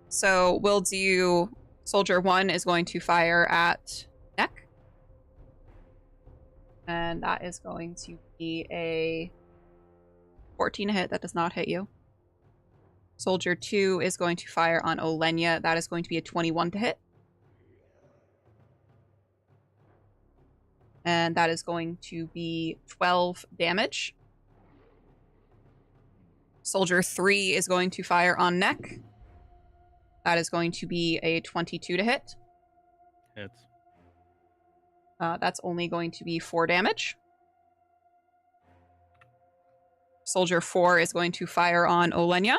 So we'll do... Soldier 1 is going to fire at Neck. And that is going to be a 14 to hit. That does not hit you. Soldier 2 is going to fire on Olenya. That is going to be a 21 to hit. And that is going to be 12 damage. Soldier 3 is going to fire on Neck. That is going to be a 22 to hit. Hits. That's only going to be 4 damage. Soldier 4 is going to fire on Olenya.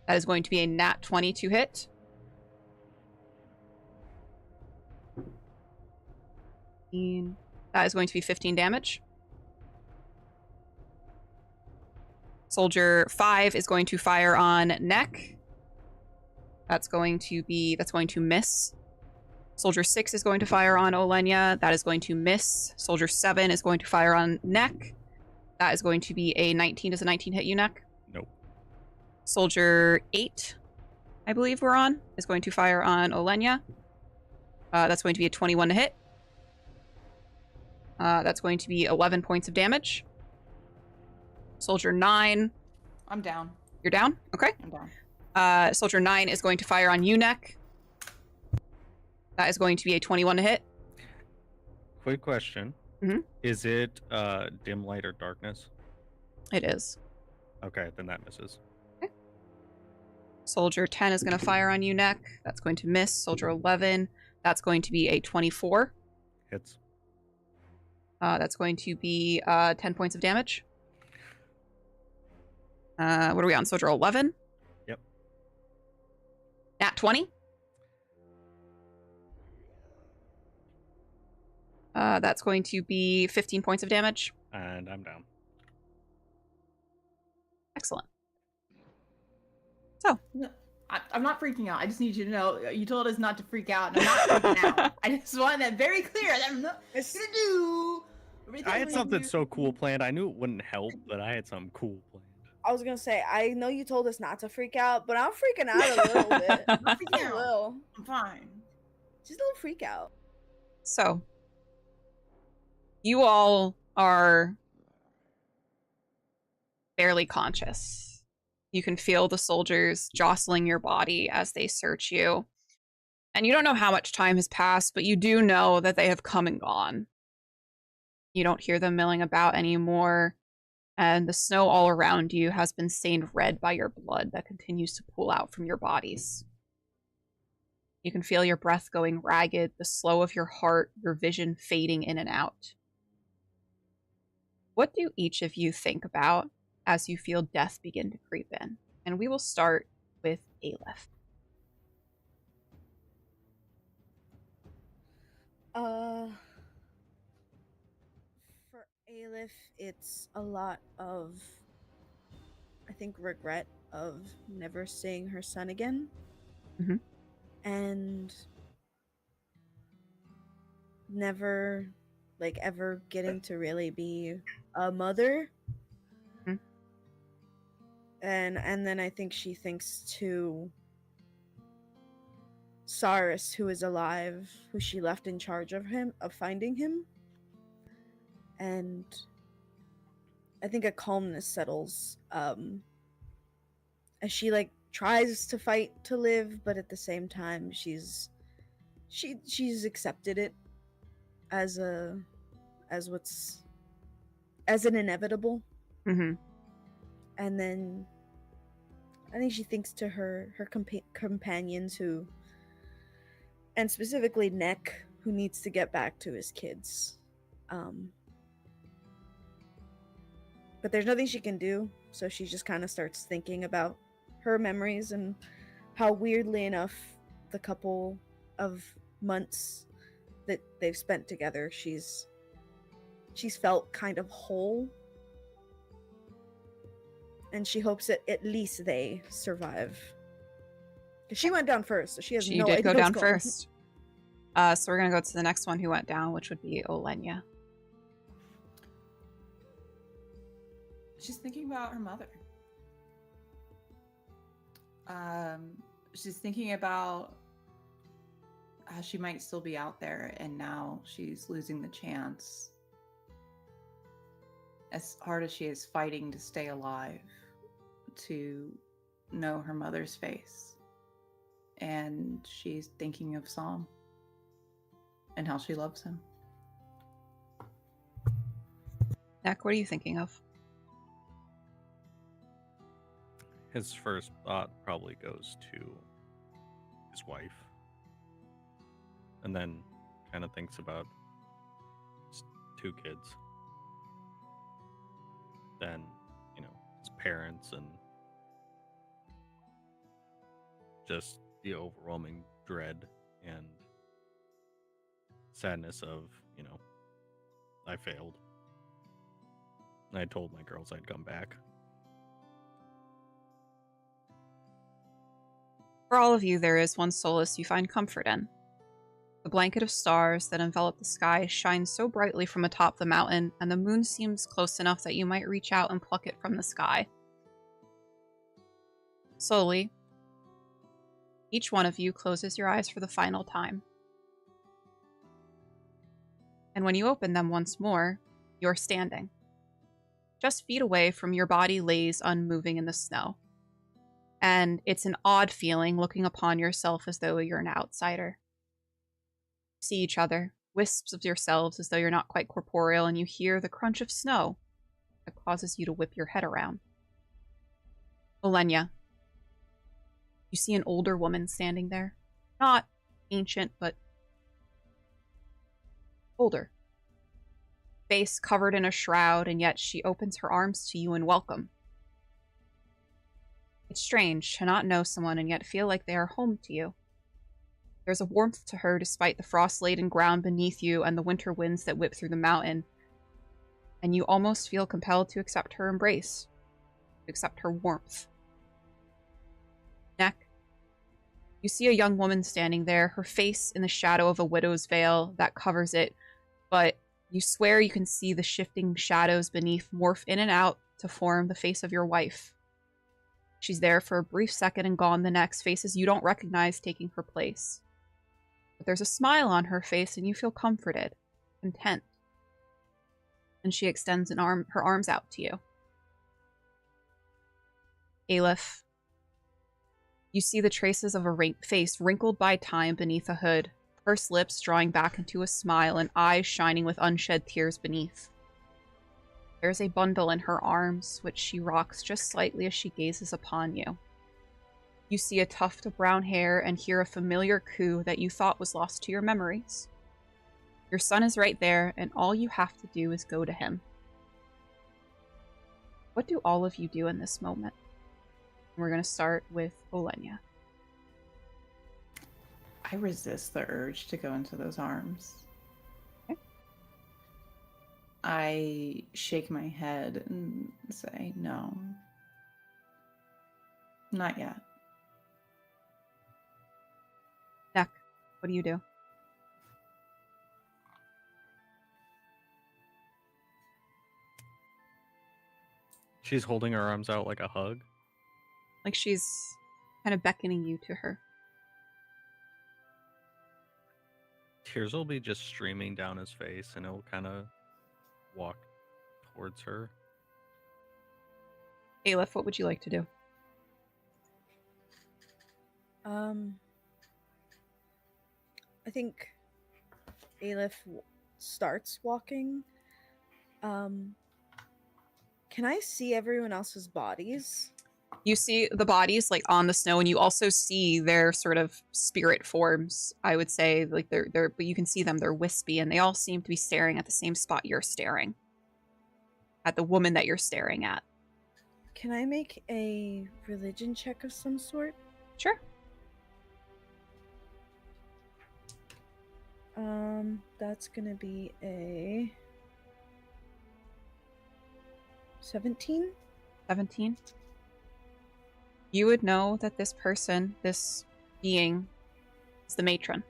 That is going to be a nat 20 to hit. That is going to be 15 damage. Soldier 5 is going to fire on Neck. That's going to miss. Soldier 6 is going to fire on Olenya. That is going to miss. Soldier 7 is going to fire on Neck. That is going to be a 19. Does a 19 hit you, Neck? Nope. Soldier 8, I believe we're on, is going to fire on Olenya. That's going to be a 21 to hit. That's going to be 11 points of damage. Soldier 9. I'm down. You're down? Okay. I'm down. Soldier 9 is going to fire on you, Neck. That is going to be a 21 to hit. Quick question. Mhm. Is it dim light or darkness? It is. Okay, then that misses. Soldier 10 is going to fire on you, Neck. That's going to miss. Soldier 11, that's going to be a 24. Hits. That's going to be 10 points of damage. What are we on? Soldier 11? Yep. Nat 20? That's going to be 15 points of damage. And I'm down. Excellent. No, I'm not freaking out. I just need you to know. You told us not to freak out, and I'm not freaking out. I just want that very clear. That I'm not gonna do. everything I had we something do. so cool planned. I knew it wouldn't help, but I had something cool planned. I was gonna say, I know you told us not to freak out, but I'm freaking out a little bit. I'm Just freaking a out. little. I'm fine. Just a little freak out. So, you all are barely conscious. You can feel the soldiers jostling your body as they search you. And you don't know how much time has passed, but you do know that they have come and gone. You don't hear them milling about anymore, and the snow all around you has been stained red by your blood that continues to pool out from your bodies. You can feel your breath going ragged, the slow of your heart, your vision fading in and out. What do each of you think about as you feel death begin to creep in? And we will start with Aleph. For Aleph, it's a lot of, I think, regret of never seeing her son again. Mhm. And never, like, ever getting to really be a mother. Mhm. And then I think she thinks to Cyrus, who is alive, who she left in charge of him, of finding him. And I think a calmness settles as she, like, tries to fight to live, but at the same time she's accepted it as an inevitable. Mm-hmm. And then I think she thinks to her companions who, and specifically Neck, who needs to get back to his kids. But there's nothing she can do, so she just kind of starts thinking about her memories and how, weirdly enough, the couple of months that they've spent together, she's felt kind of whole, and she hopes that at least they survive. Because she went down first, so she has She no did idea go what's down going on. first. So we're gonna go to the next one who went down, which would be Olenya. She's thinking about her mother. She's thinking about how she might still be out there, and now she's losing the chance. As hard as she is fighting to stay alive, to know her mother's face. And she's thinking of Psalm and how she loves him. Neck, what are you thinking of? His first thought probably goes to his wife. And then kind of thinks about his 2 kids. Then, his parents, and just the overwhelming dread and sadness of, I failed. And I told my girls I'd come back. For all of you, there is one solace you find comfort in. The blanket of stars that envelop the sky shines so brightly from atop the mountain, and the moon seems close enough that you might reach out and pluck it from the sky. Slowly, each one of you closes your eyes for the final time. And when you open them once more, you're standing. Just feet away from your body lays unmoving in the snow. And it's an odd feeling looking upon yourself as though you're an outsider. See each other, wisps of yourselves as though you're not quite corporeal, and you hear the crunch of snow that causes you to whip your head around. Olenya, you see an older woman standing there. Not ancient, but older. Face covered in a shroud, and yet she opens her arms to you in welcome. It's strange to not know someone and yet feel like they are home to you. There's a warmth to her despite the frost-laden ground beneath you and the winter winds that whip through the mountain, and you almost feel compelled to accept her embrace, to accept her warmth. Neck, you see a young woman standing there, her face in the shadow of a widow's veil that covers it, but you swear you can see the shifting shadows beneath morph in and out to form the face of your wife. She's there for a brief second and gone the next, faces you don't recognize taking her place. But there's a smile on her face and you feel comforted, content. And she extends her arms out to you. Aleph, you see the traces of a face wrinkled by time beneath a hood, pursed lips drawing back into a smile and eyes shining with unshed tears beneath. There's a bundle in her arms, which she rocks just slightly as she gazes upon you. You see a tuft of brown hair and hear a familiar coo that you thought was lost to your memories. Your son is right there, and all you have to do is go to him. What do all of you do in this moment? We're going to start with Olenya. I resist the urge to go into those arms. Okay. I shake my head and say, no. Not yet. Neck, what do you do? She's holding her arms out like a hug. Like she's kind of beckoning you to her. Tears will be just streaming down his face, and he'll kind of walk towards her. Aleph, what would you like to do? I think Aleph starts walking. Can I see everyone else's bodies? You see the bodies like on the snow, and you also see their sort of spirit forms. I would say like they're but you can see them. They're wispy, and they all seem to be staring at the same spot you're staring at, the woman that you're staring at. Can I make a religion check of some sort? Sure. That's gonna be a 17. 17. You would know that this person, this being, is the matron.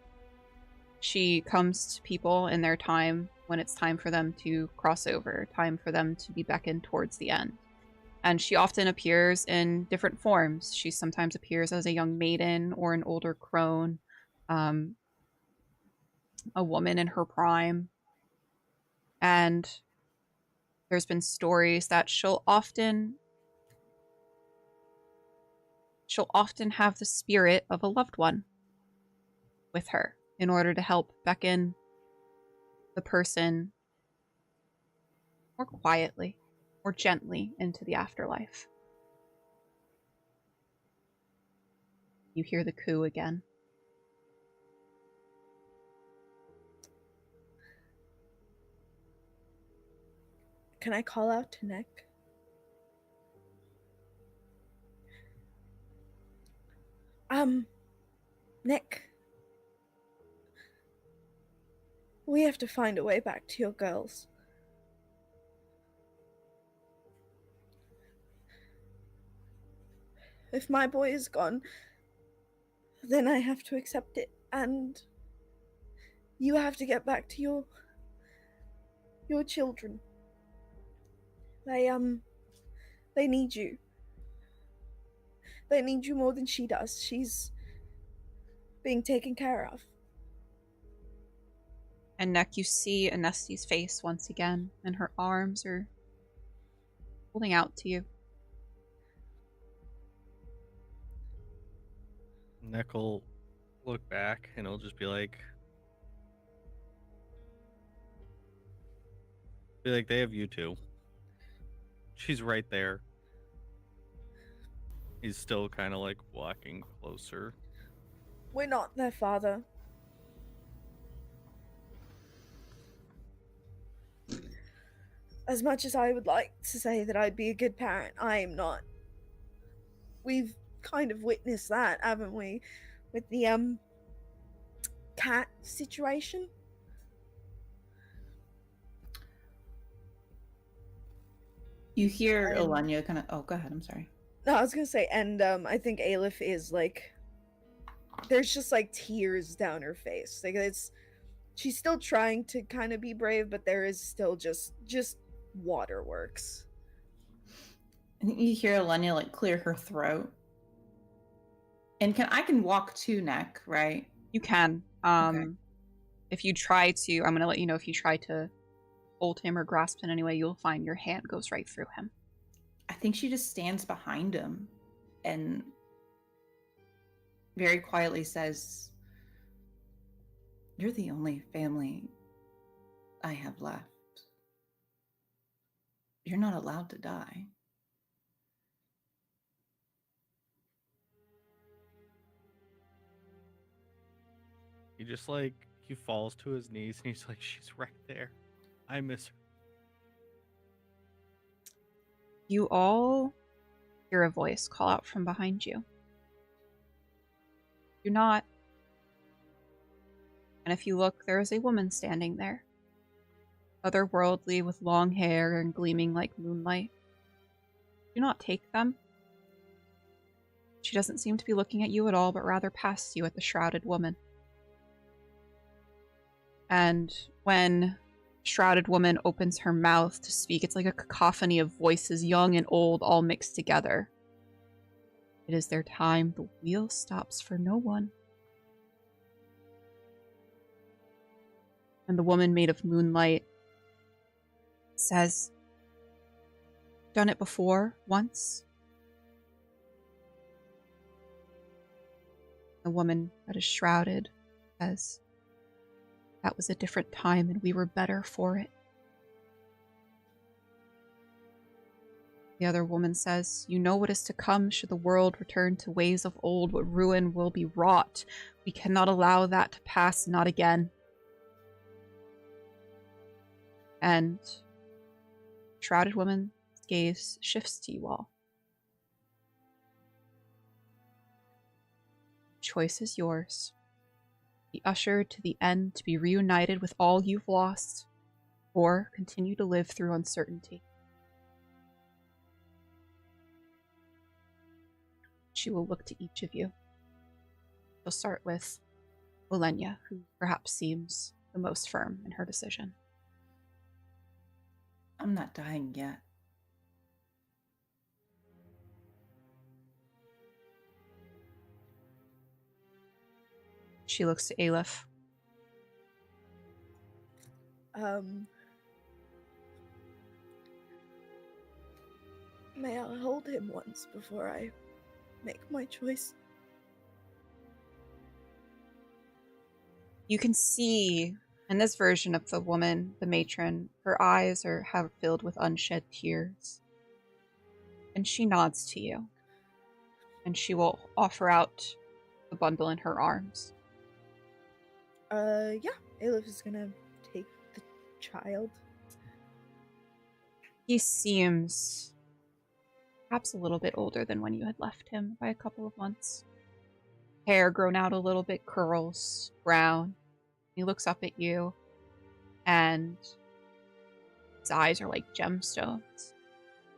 She comes to people in their time when it's time for them to cross over, time for them to be beckoned towards the end. And she often appears in different forms. She sometimes appears as a young maiden or an older crone, a woman in her prime. And there's been stories that she'll often have the spirit of a loved one with her in order to help beckon the person more quietly, more gently into the afterlife. You hear the coo again. Can I call out to Nick? Nick. We have to find a way back to your girls. If my boy is gone, then I have to accept it, and you have to get back to your children. They need you. They need you more than she does. She's being taken care of. And Neck, you see Anesti's face once again, and her arms are holding out to you. Neck will look back and it'll just be like, they have you two. She's right there. He's still kind of like walking closer. We're not their father. As much as I would like to say that I'd be a good parent, I am not. We've kind of witnessed that, haven't we? With the, cat situation. You hear Elenia kind of... Oh, go ahead. I'm sorry. No, I was gonna say, and I think Aleph is like... There's just like tears down her face. Like she's still trying to kind of be brave, but there is still just waterworks. I think you hear Elenia like clear her throat. And I can walk to Neck, right? You can. Okay. If you try to, I'm going to let you know, if you try to hold him or grasp him in any way, you'll find your hand goes right through him. I think she just stands behind him and very quietly says, "You're the only family I have left. You're not allowed to die." He falls to his knees and he's like, she's right there. I miss her. You all hear a voice call out from behind you. You're not. And if you look, there is a woman standing there. Otherworldly, with long hair and gleaming like moonlight. Do not take them. She doesn't seem to be looking at you at all, but rather past you at the shrouded woman. And when shrouded woman opens her mouth to speak, it's like a cacophony of voices, young and old, all mixed together. It is their time. The wheel stops for no one. And the woman made of moonlight says, "Done it before, once." The woman that is shrouded says, "That was a different time and we were better for it." The other woman says, "You know what is to come should the world return to ways of old. What ruin will be wrought. We cannot allow that to pass, not again." And shrouded woman's gaze shifts to you all. Choice is yours. Be ushered to the end to be reunited with all you've lost, or continue to live through uncertainty. She will look to each of you. She'll start with Olenya, who perhaps seems the most firm in her decision. I'm not dying yet. She looks to Aleph. May I hold him once before I make my choice? You can see in this version of the woman, the matron, her eyes have filled with unshed tears. And she nods to you. And she will offer out the bundle in her arms. Yeah. Aleph is gonna take the child. He seems perhaps a little bit older than when you had left him by a couple of months. Hair grown out a little bit, curls, brown. He looks up at you, and his eyes are like gemstones.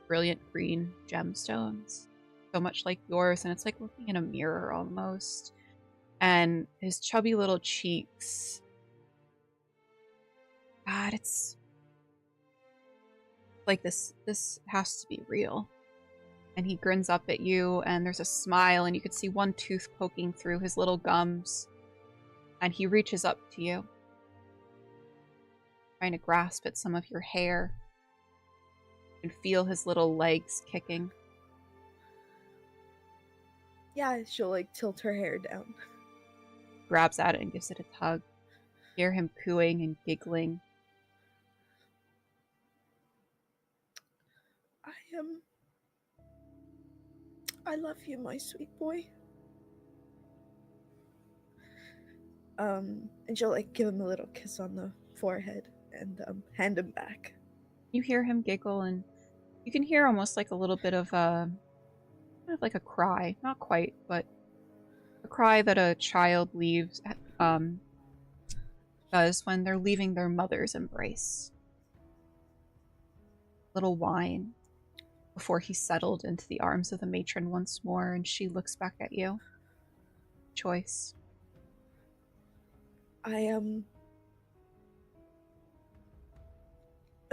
Brilliant green gemstones. So much like yours, and it's like looking in a mirror almost. And his chubby little cheeks. God, it's like this has to be real. And he grins up at you, and there's a smile, and you can see one tooth poking through his little gums. And he reaches up to you, trying to grasp at some of your hair. You can feel his little legs kicking. Yeah, she'll like tilt her hair down. Grabs at it and gives it a tug. Hear him cooing and giggling. I love you, my sweet boy. And she'll like give him a little kiss on the forehead and hand him back. You hear him giggle, and you can hear almost like a little bit of kind of like a cry. Not quite, but a cry that a child does when they're leaving their mother's embrace. Little whine before he's settled into the arms of the matron once more, and she looks back at you. Choice. I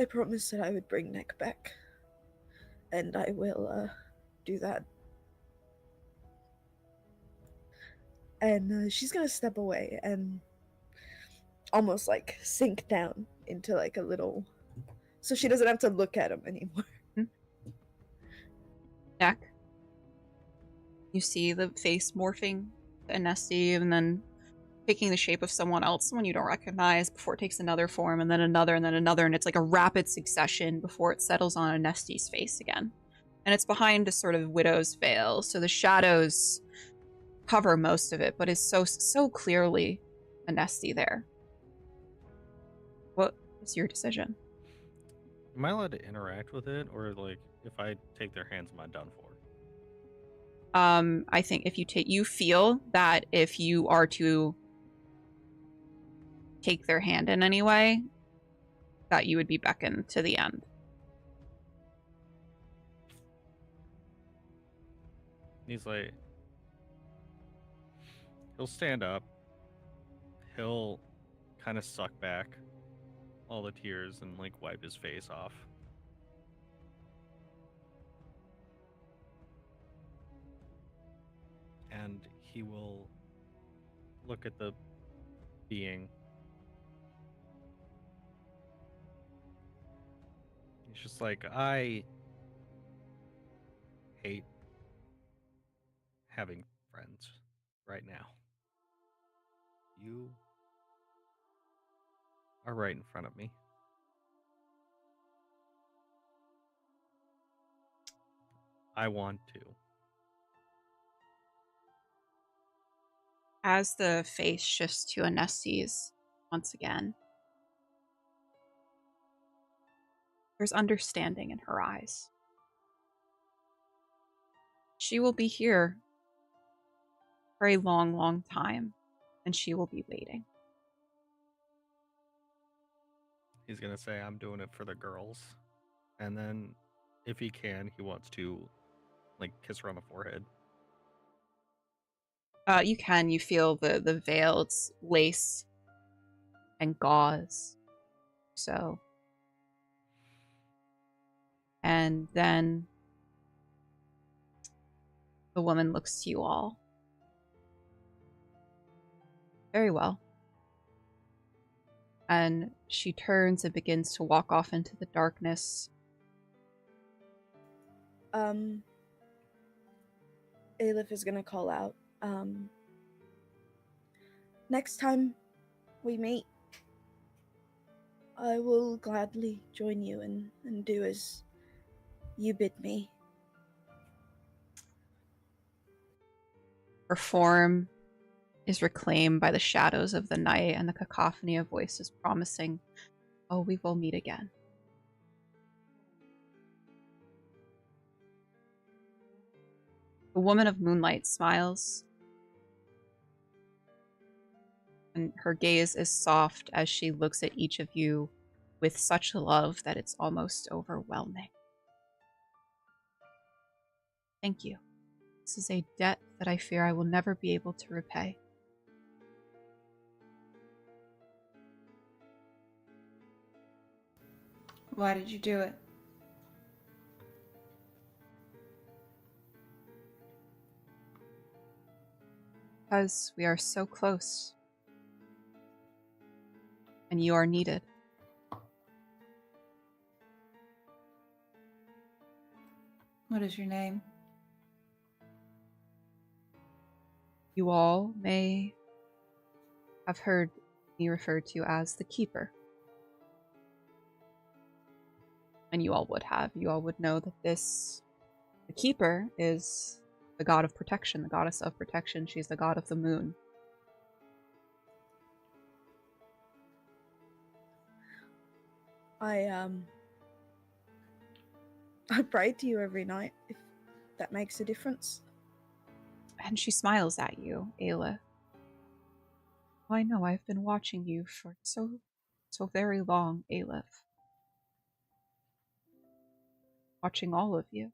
promised that I would bring Nick back, and I will do that. And she's gonna step away and almost like sink down into like a little, so she doesn't have to look at him anymore. Neck. You see the face morphing to Anesti, and then taking the shape of someone else, someone you don't recognize, before it takes another form, and then another, and then another, and it's like a rapid succession before it settles on Anesti's face again. And it's behind a sort of widow's veil, so the shadows cover most of it, but is so clearly Anesti there. What is your decision? Am I allowed to interact with it, or like if I take their hands, am I done for? I think if you feel that if you are to take their hand in any way, that you would be beckoned to the end. He's like, he'll stand up. He'll kind of suck back all the tears and like wipe his face off. And he will look at the being. He's just like, I hate having friends right now. You are right in front of me. I want to. As the face shifts to Anesti's once again, there's understanding in her eyes. She will be here for a long, long time. and she will be waiting. He's gonna say, "I'm doing it for the girls," and then, if he can, he wants to, like, kiss her on the forehead. You can. You feel the veiled lace and gauze. So. And then the woman looks to you all. Very well. And she turns and begins to walk off into the darkness. Aleph is gonna call out. Next time we meet, I will gladly join you and do as you bid me. Her form is reclaimed by the shadows of the night and the cacophony of voices promising, "Oh, we will meet again." The woman of moonlight smiles, and her gaze is soft as she looks at each of you with such love that it's almost overwhelming. Thank you. This is a debt that I fear I will never be able to repay. Why did you do it? Because we are so close. And you are needed. What is your name? You all may have heard me referred to as the Keeper. And you all would have. You all would know that the Keeper is the god of protection, the goddess of protection. She's the god of the moon. I pray to you every night, if that makes a difference. And she smiles at you, Ayla. Oh, I know, I've been watching you for so very long, Aleph. Watching all of you.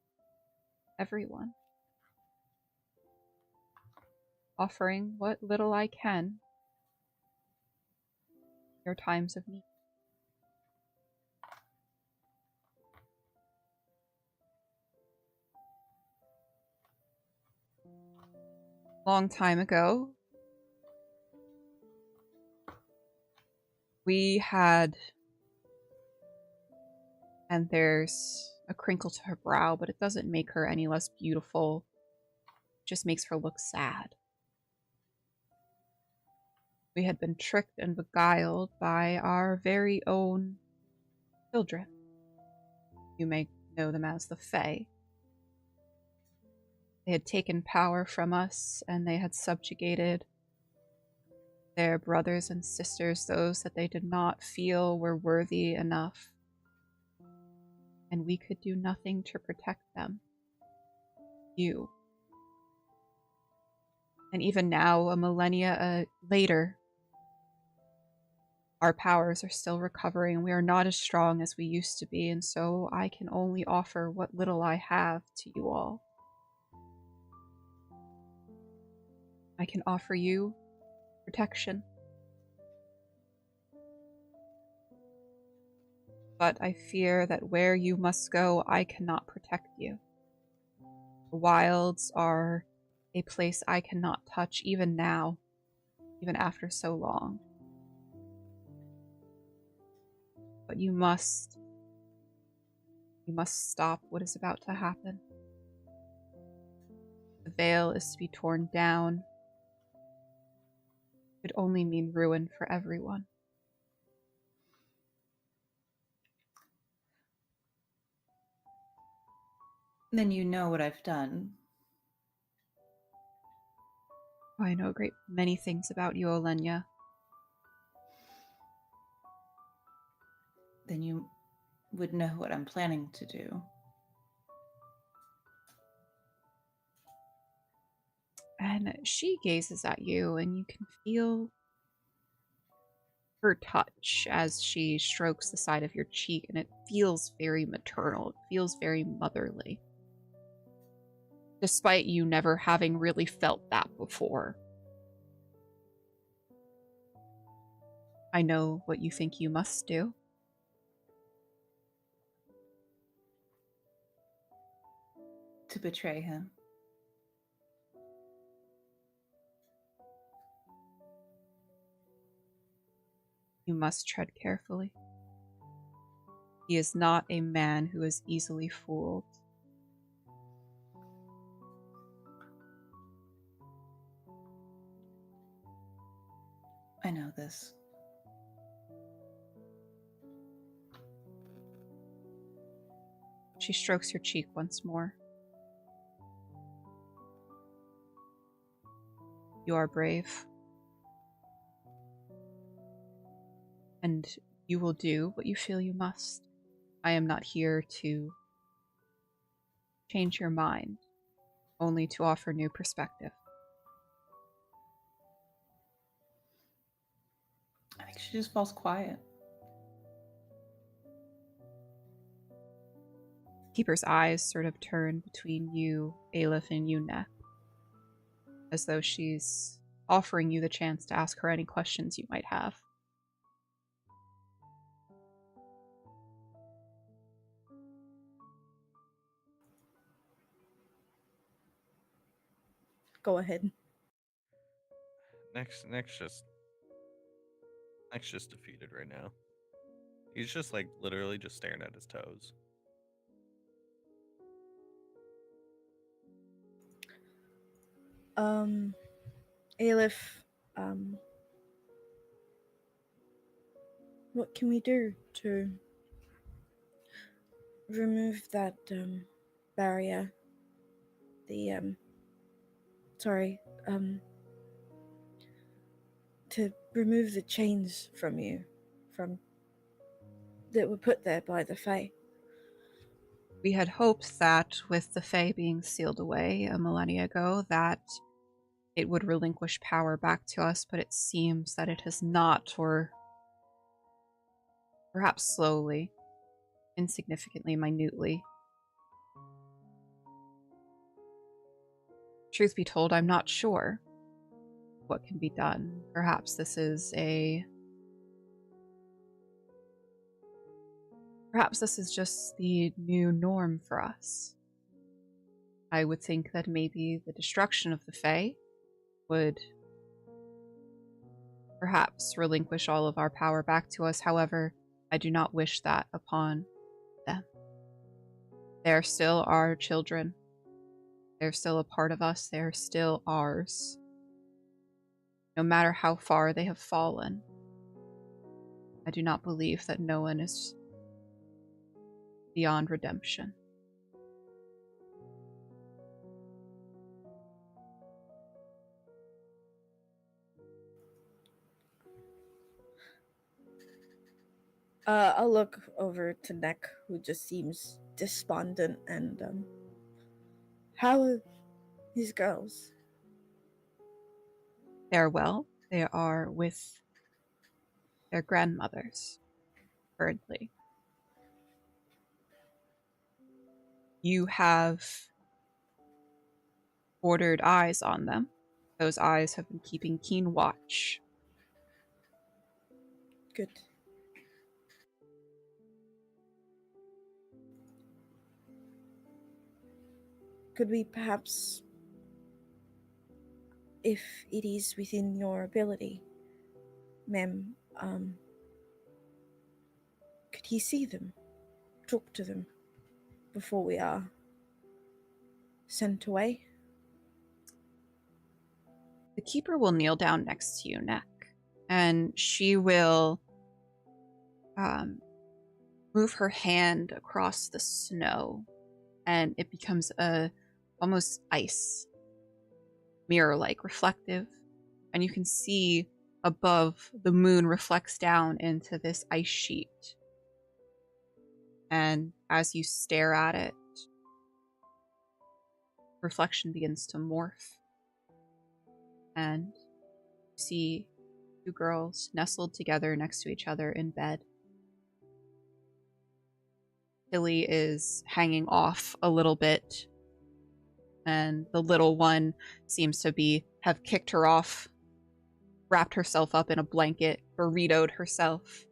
Everyone. Offering what little I can. Your times of need. Long time ago, we had, and there's a crinkle to her brow, but it doesn't make her any less beautiful. It just makes her look sad. We had been tricked and beguiled by our very own children. You may know them as the Fae. They had taken power from us, and they had subjugated their brothers and sisters, those that they did not feel were worthy enough. And we could do nothing to protect them. You. And even now, a millennia later, our powers are still recovering, and we are not as strong as we used to be, and so I can only offer what little I have to you all. I can offer you protection. But I fear that where you must go, I cannot protect you. The wilds are a place I cannot touch even now, even after so long. But you must stop what is about to happen. The veil is to be torn down. It could only mean ruin for everyone. Then you know what I've done. I know a great many things about you, Olenya. Then you would know what I'm planning to do. And she gazes at you, and you can feel her touch as she strokes the side of your cheek, and it feels very maternal. It feels very motherly. Despite you never having really felt that before. I know what you think you must do. To betray him. You must tread carefully. He is not a man who is easily fooled. I know this. She strokes your cheek once more. You are brave. And you will do what you feel you must. I am not here to change your mind, only to offer new perspective. I think she just falls quiet. Keeper's eyes sort of turn between you, Aleph, and you, Neck, as though she's offering you the chance to ask her any questions you might have. Go ahead. Next just defeated right now. He's just like literally just staring at his toes. Aleph, what can we do to remove that, barrier? To remove the chains from you, that were put there by the Fae. We had hoped that with the Fae being sealed away a millennia ago, that it would relinquish power back to us, but it seems that it has not, or perhaps slowly, insignificantly, minutely. Truth be told, I'm not sure what can be done. Perhaps this is just the new norm for us. I would think that maybe the destruction of the Fae would perhaps relinquish all of our power back to us. However, I do not wish that upon them. They are still our children. They're still a part of us. They're still ours. No matter how far they have fallen, I do not believe that no one is beyond redemption. I'll look over to Neck, who just seems despondent, and how are these girls? They are well. They are with their grandmothers currently. You have ordered eyes on them. Those eyes have been keeping keen watch. Good. Could we perhaps, if it is within your ability, ma'am, could he see them? Talk to them before we are sent away? The keeper will kneel down next to you, Neck, and she will move her hand across the snow, and it becomes almost ice, mirror-like, reflective, and you can see above the moon reflects down into this ice sheet. And as you stare at it, reflection begins to morph and you see two girls nestled together next to each other in bed. Tilly is hanging off a little bit, and the little one seems to have kicked her off, wrapped herself up in a blanket, burritoed herself.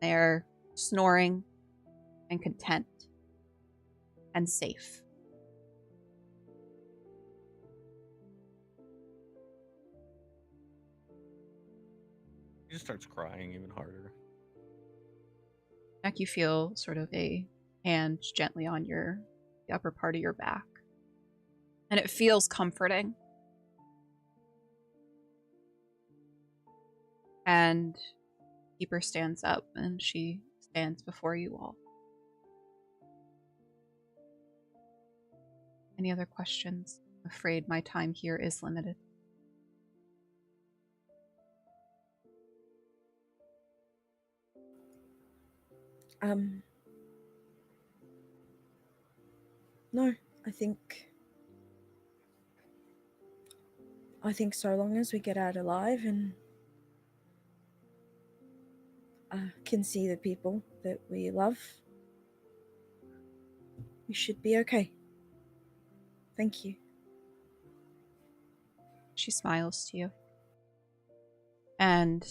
They're snoring and content and safe. He just starts crying even harder. Neck, you feel sort of a hand gently on the upper part of your back. And it feels comforting. And Keeper stands up and she stands before you all. Any other questions? I'm afraid my time here is limited. No, I think so long as we get out alive and can see the people that we love, we should be okay. Thank you. She smiles to you. And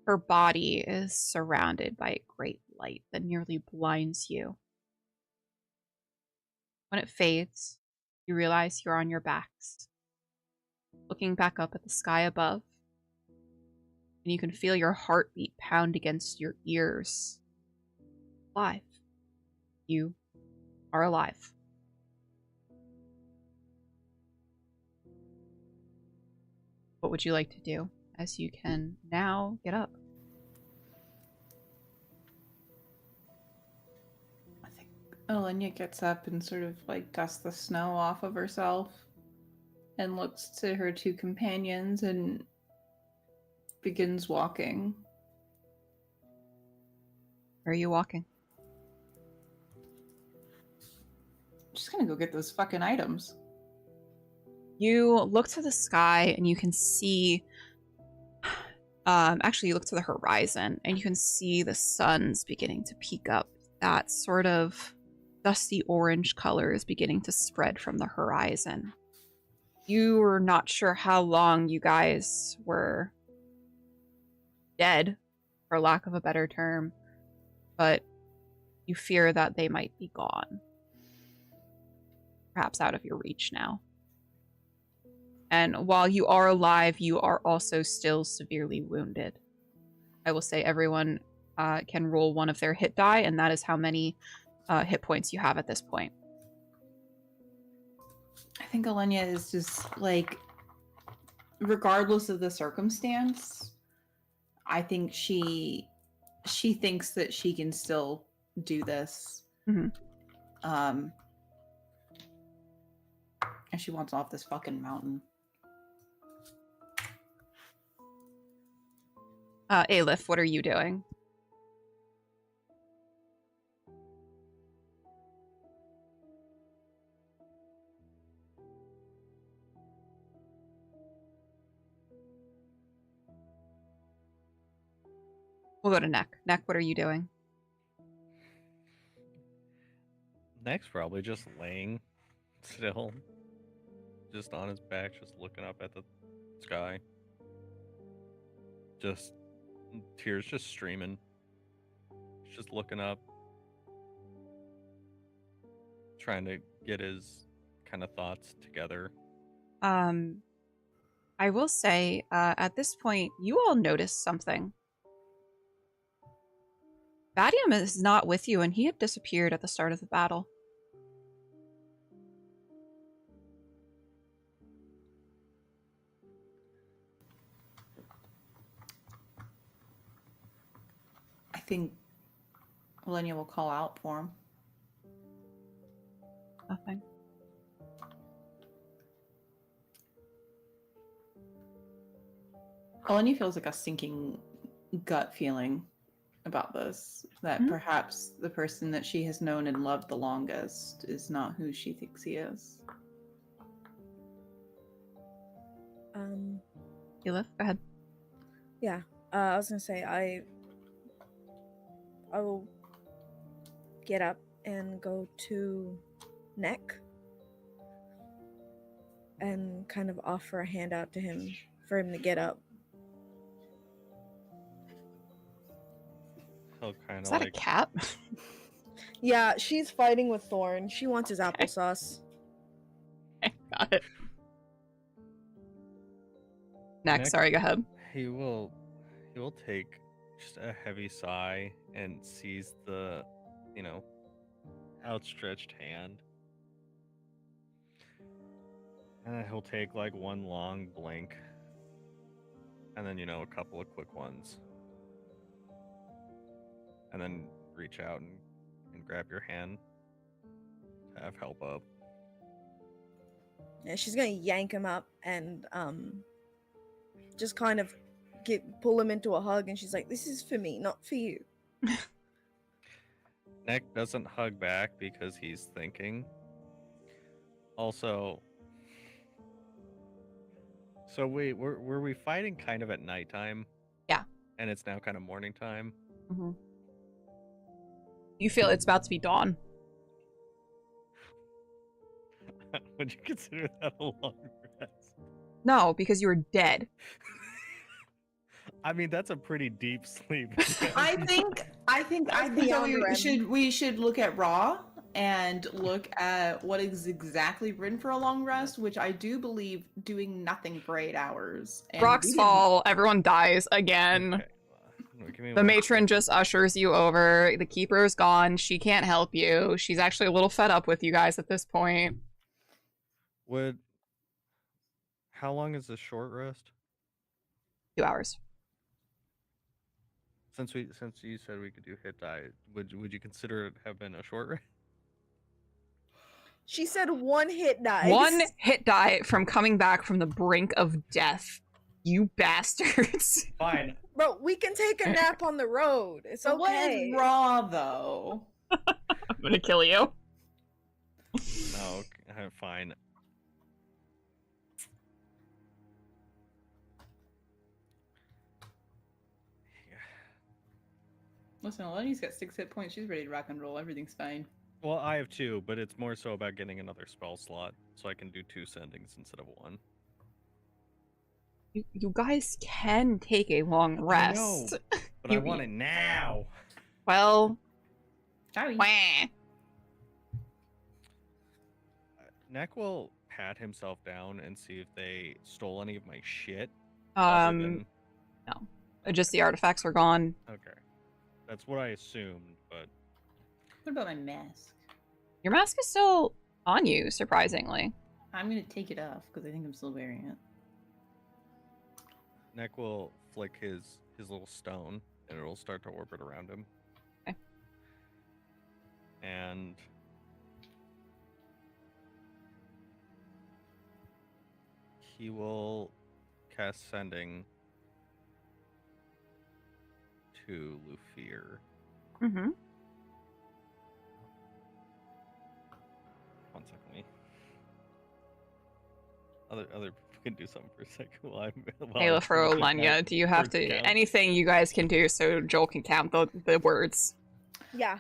her body is surrounded by a great light that nearly blinds you. When it fades, you realize you're on your backs, looking back up at the sky above, and you can feel your heartbeat pound against your ears. Alive. You are alive. What would you like to do, as you can now get up? I think Alenia gets up and sort of like dusts the snow off of herself and looks to her two companions and begins walking. Where are you walking? Just gonna go get those fucking items. You look to the sky and you can see, actually you look to the horizon and you can see the sun's beginning to peak up. That sort of dusty orange color is beginning to spread from the horizon. You were not sure how long you guys were dead, for lack of a better term, but you fear that they might be gone. Perhaps out of your reach now. And while you are alive, you are also still severely wounded. I will say everyone can roll one of their hit die, and that is how many hit points you have at this point. I think Alenia is just like, regardless of the circumstance, I think she thinks that she can still do this. Mm-hmm. And she wants off this fucking mountain. Aleph, what are you doing? We'll go to Neck. Neck, what are you doing? Neck's probably just laying still, just on his back, just looking up at the sky. Just tears just streaming. He's just looking up, trying to get his kind of thoughts together. I will say, at this point, you all notice something. Vadium is not with you, and he had disappeared at the start of the battle. I think Alenia will call out for him. Nothing. Alenia feels like a sinking gut feeling about this, that perhaps the person that she has known and loved the longest is not who she thinks he is. You live? Go ahead. Yeah. I was gonna say I will get up and go to Neck and kind of offer a hand out to him for him to get up. He'll kind Is of that a like cat? Yeah, she's fighting with Thorn. She wants his applesauce. Got it. Next, Next. sorry, go ahead. he will take just a heavy sigh and seize the, you know, outstretched hand. And then he'll take like one long blink. And then, you know, a couple of quick ones. And then reach out and grab your hand to have help up. Yeah, she's gonna yank him up and just kind of pull him into a hug, and she's like, "This is for me, not for you." Nick doesn't hug back because he's thinking. Also, so were we fighting kind of at nighttime? Yeah. And it's now kind of morning time. Mm-hmm. You feel it's about to be dawn. Would you consider that a long rest? No, because you were dead. I mean, that's a pretty deep sleep. I think that beyond we should look at Raw and look at what is exactly written for a long rest, which I do believe doing nothing for 8 hours. And Rocks we didn't- fall, everyone dies again. Okay, give me The one matron second. just ushers you over. The keeper is gone. She can't help you. She's actually a little fed up with you guys at this point. How long is this short rest? 2 hours. Since you said we could do hit die, would you consider it have been a short rest? She said one hit dice. One hit die from coming back from the brink of death. You bastards. Fine. Bro, we can take a nap on the road. It's So what okay. is Raw though? I'm gonna kill you. No, fine. Listen, Eleni's got 6 hit points. She's ready to rock and roll. Everything's fine. Well, I have 2, but it's more so about getting another spell slot, so I can do 2 sendings instead of 1. You guys can take a long rest. I know, but You- I want it now. Well, Sorry. wah. Neck will pat himself down and see if they stole any of my shit. other than- Just the artifacts were gone. Okay. That's what I assumed, but What about my mask? Your mask is still on you, surprisingly. I'm gonna take it off because I think I'm still wearing it. Neck will flick his little stone, and it'll start to orbit around him. Okay. And he will cast Sending to Lufir. Mm-hmm. One second, me. Other people can do something for a second while I'm. Ayla for Olenya, do you have to anything you guys can do so Joel can count the words? Yeah.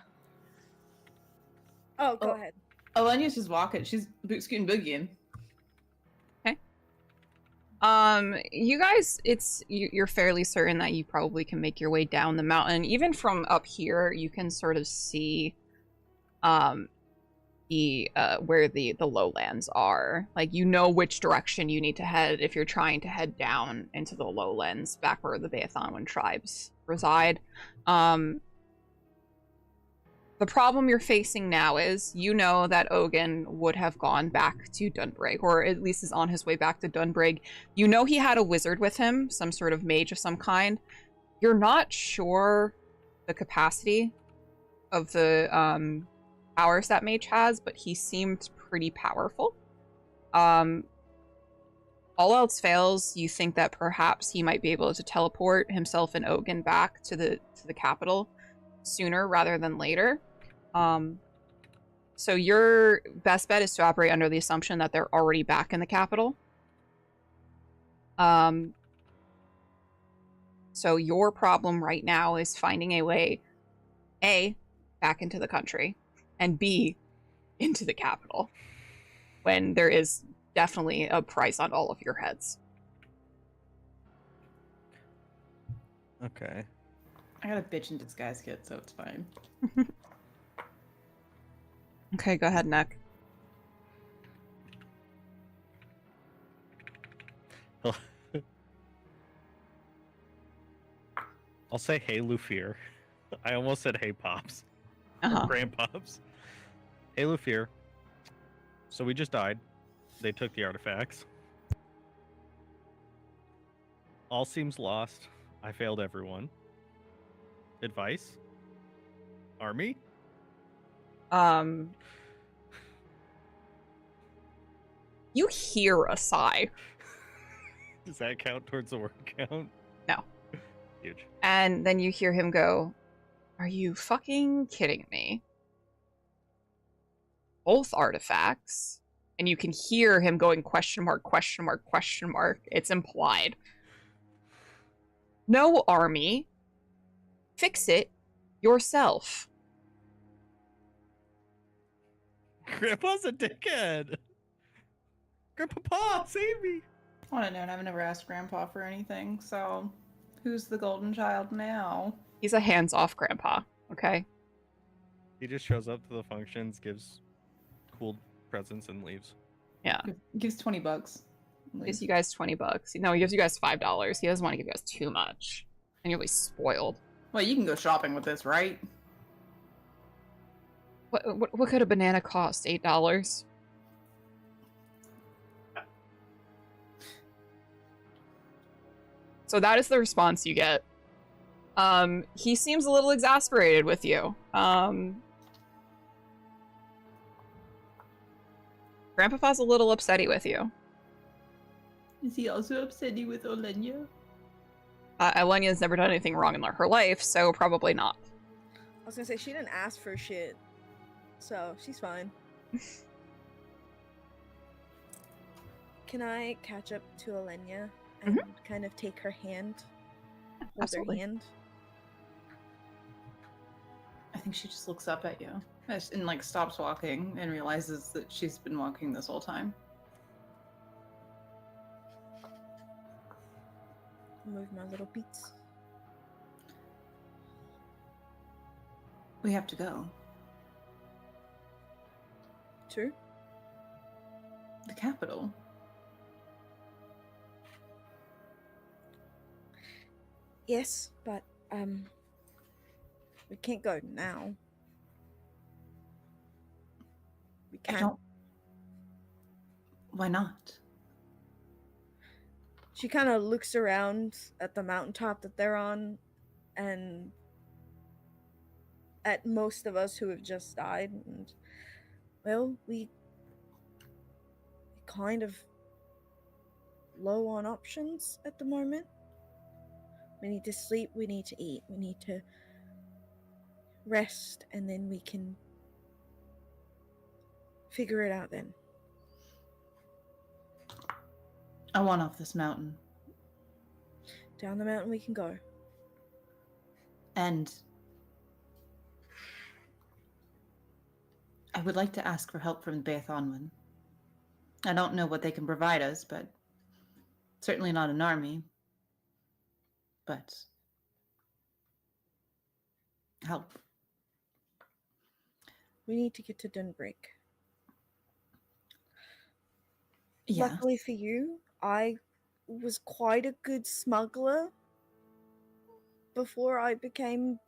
Oh, go Oh. ahead. Elenia's just walking. She's scooting boogieing. You guys, you're fairly certain that you probably can make your way down the mountain. Even from up here, you can sort of see, where the lowlands are. Like, you know which direction you need to head if you're trying to head down into the lowlands, back where the Baethonwan tribes reside. The problem you're facing now is you know that Ogun would have gone back to Dunbrig, or at least is on his way back to Dunbrig. You know he had a wizard with him, some sort of mage of some kind. You're not sure the capacity of the powers that mage has, but he seemed pretty powerful. All else fails, you think that perhaps he might be able to teleport himself and Ogun back to the capital sooner rather than later. So your best bet is to operate under the assumption that they're already back in the capital. Um, so your problem right now is finding a way, A, back into the country, and B, into the capital, when there is definitely a price on all of your heads. Okay. I got a bitch in disguise kit, so it's fine. Okay, go ahead, Nick. I'll say hey Lufier. I almost said hey Pops. Uh-huh. Grandpops. Hey Lufier. So we just died. They took the artifacts. All seems lost. I failed everyone. Advice? Army? You hear a sigh. Does that count towards the word count? No. Huge. And then you hear him go, "Are you fucking kidding me? Both artifacts?" And you can hear him going question mark, question mark, question mark. It's implied. No, Army. Fix it yourself. Grandpa's a dickhead. Grandpa, save me. I want to know, and I've never asked Grandpa for anything, so who's the golden child now? He's a hands-off grandpa, okay? He just shows up to the functions, gives cool presents, and leaves. Yeah. Gives $20. Gives you guys $20. No, he gives you guys $5. He doesn't want to give you guys too much. And you'll be spoiled. Well, you can go shopping with this, right? What could a banana cost? $8? So that is the response you get. He seems a little exasperated with you. Grandpa's a little upsetty with you. Is he also upsetting with Olenya? Elenya's never done anything wrong in her life, so probably not. I was gonna say she didn't ask for shit, so she's fine. Can I catch up to Olenya and kind of take her hand? Hold her Absolutely. hand. I think she just looks up at you and like stops walking and realizes that she's been walking this whole time. Move my little beats. We have to go. To? The capital. Yes, but we can't go now. We I can't. don't. Why not? She kind of looks around at the mountaintop that they're on and at most of us who have just died, and well, we kind of low on options at the moment. We need to sleep, we need to eat, we need to rest, and then we can figure it out then. I want off this mountain. Down the mountain we can go. And I would like to ask for help from Beth Onwin. I don't know what they can provide us, but certainly not an army. But help. We need to get to Dunbrick. Yeah. Luckily for you, I was quite a good smuggler before I became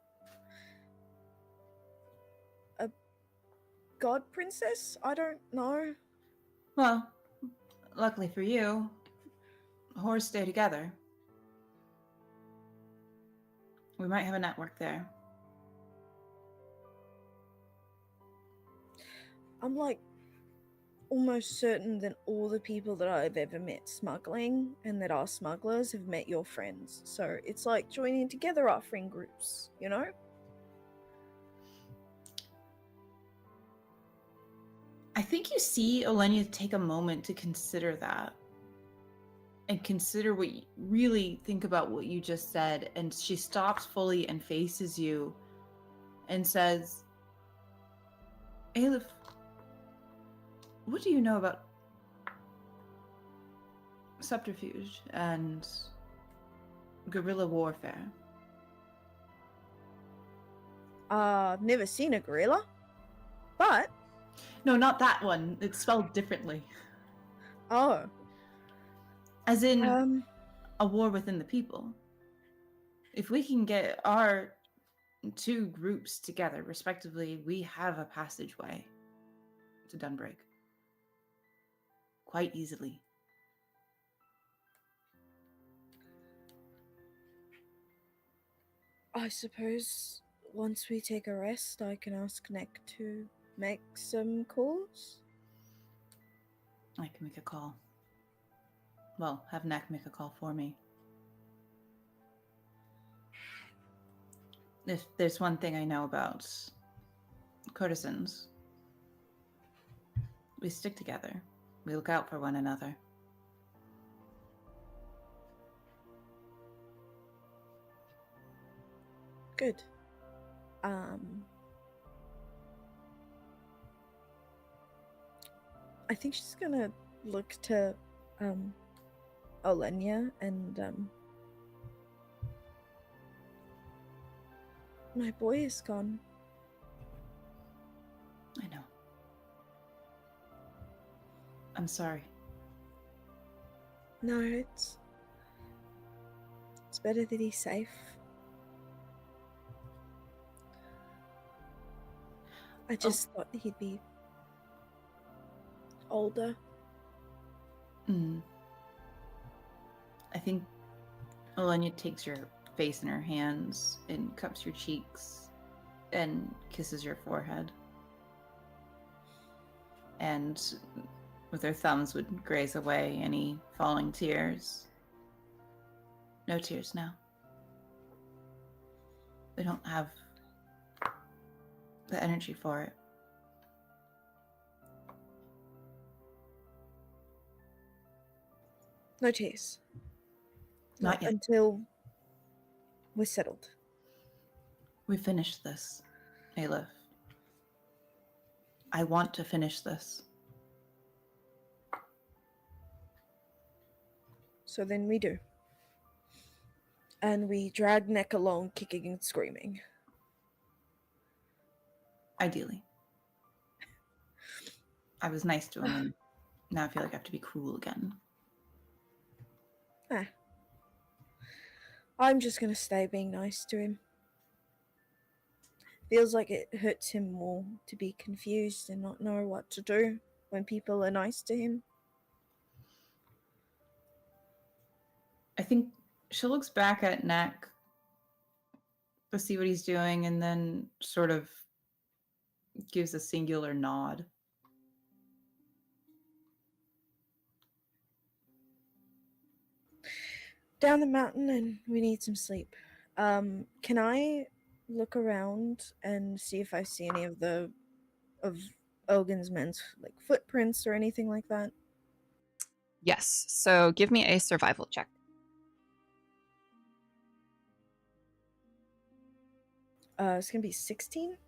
a god princess. I don't know. Well, luckily for you, whores stay together. We might have a network there. I'm like almost certain that all the people that I've ever met smuggling and that are smugglers have met your friends. So it's like joining together our friend groups, you know? I think you see Olenya take a moment to consider that. and consider really think about what you just said. And she stops fully and faces you and says, Aleph, what do you know about subterfuge and guerrilla warfare? I've never seen a gorilla, but No, not that one. It's spelled differently. oh, As in um, a war within the people. If we can get our two groups together, respectively, we have a passageway to Dunbreak. Quite easily. I suppose once we take a rest, I can ask Nick to make some calls. I can make a call. Well, have Neck make a call for me. If there's one thing I know about courtesans, we stick together. We look out for one another. Good. I think she's gonna look to Olenya and my boy is gone. I know. I'm sorry. No, it's better that he's safe. I just thought he'd be older. I think Olenya takes your face in her hands and cups your cheeks and kisses your forehead. And with her thumbs would graze away any falling tears. No tears now. We don't have the energy for it. No tears. Not yet. Until we're settled. We finished this, Aleph. I want to finish this. So then we do. And we drag Nick along, kicking and screaming. Ideally. I was nice to him, and now I feel like I have to be cruel again. I'm just gonna stay being nice to him. Feels like it hurts him more to be confused and not know what to do when people are nice to him. I think she looks back at Neck to see what he's doing and then sort of gives a singular nod. Down the mountain, and we need some sleep. Can I look around and see if I see any of Elgin's men's like footprints or anything like that? Yes. So give me a survival check. It's gonna be 16.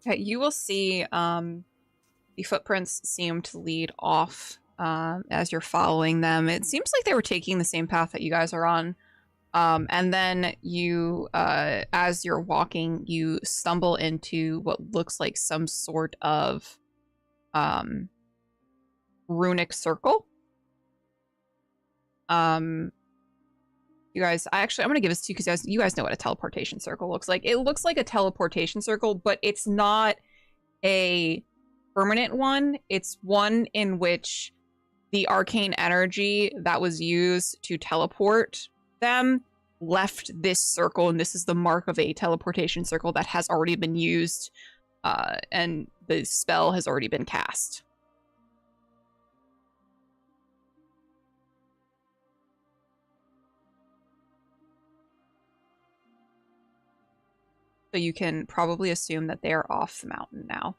Okay, you will see the footprints seem to lead off as you're following them. It seems like they were taking the same path that you guys are on. And then you, as you're walking, you stumble into what looks like some sort of runic circle. You guys, I'm going to give this to you because you guys know what a teleportation circle looks like. It looks like a teleportation circle, but it's not a permanent one. It's one in which the arcane energy that was used to teleport them left this circle, and this is the mark of a teleportation circle that has already been used, and the spell has already been cast. So you can probably assume that they are off the mountain now.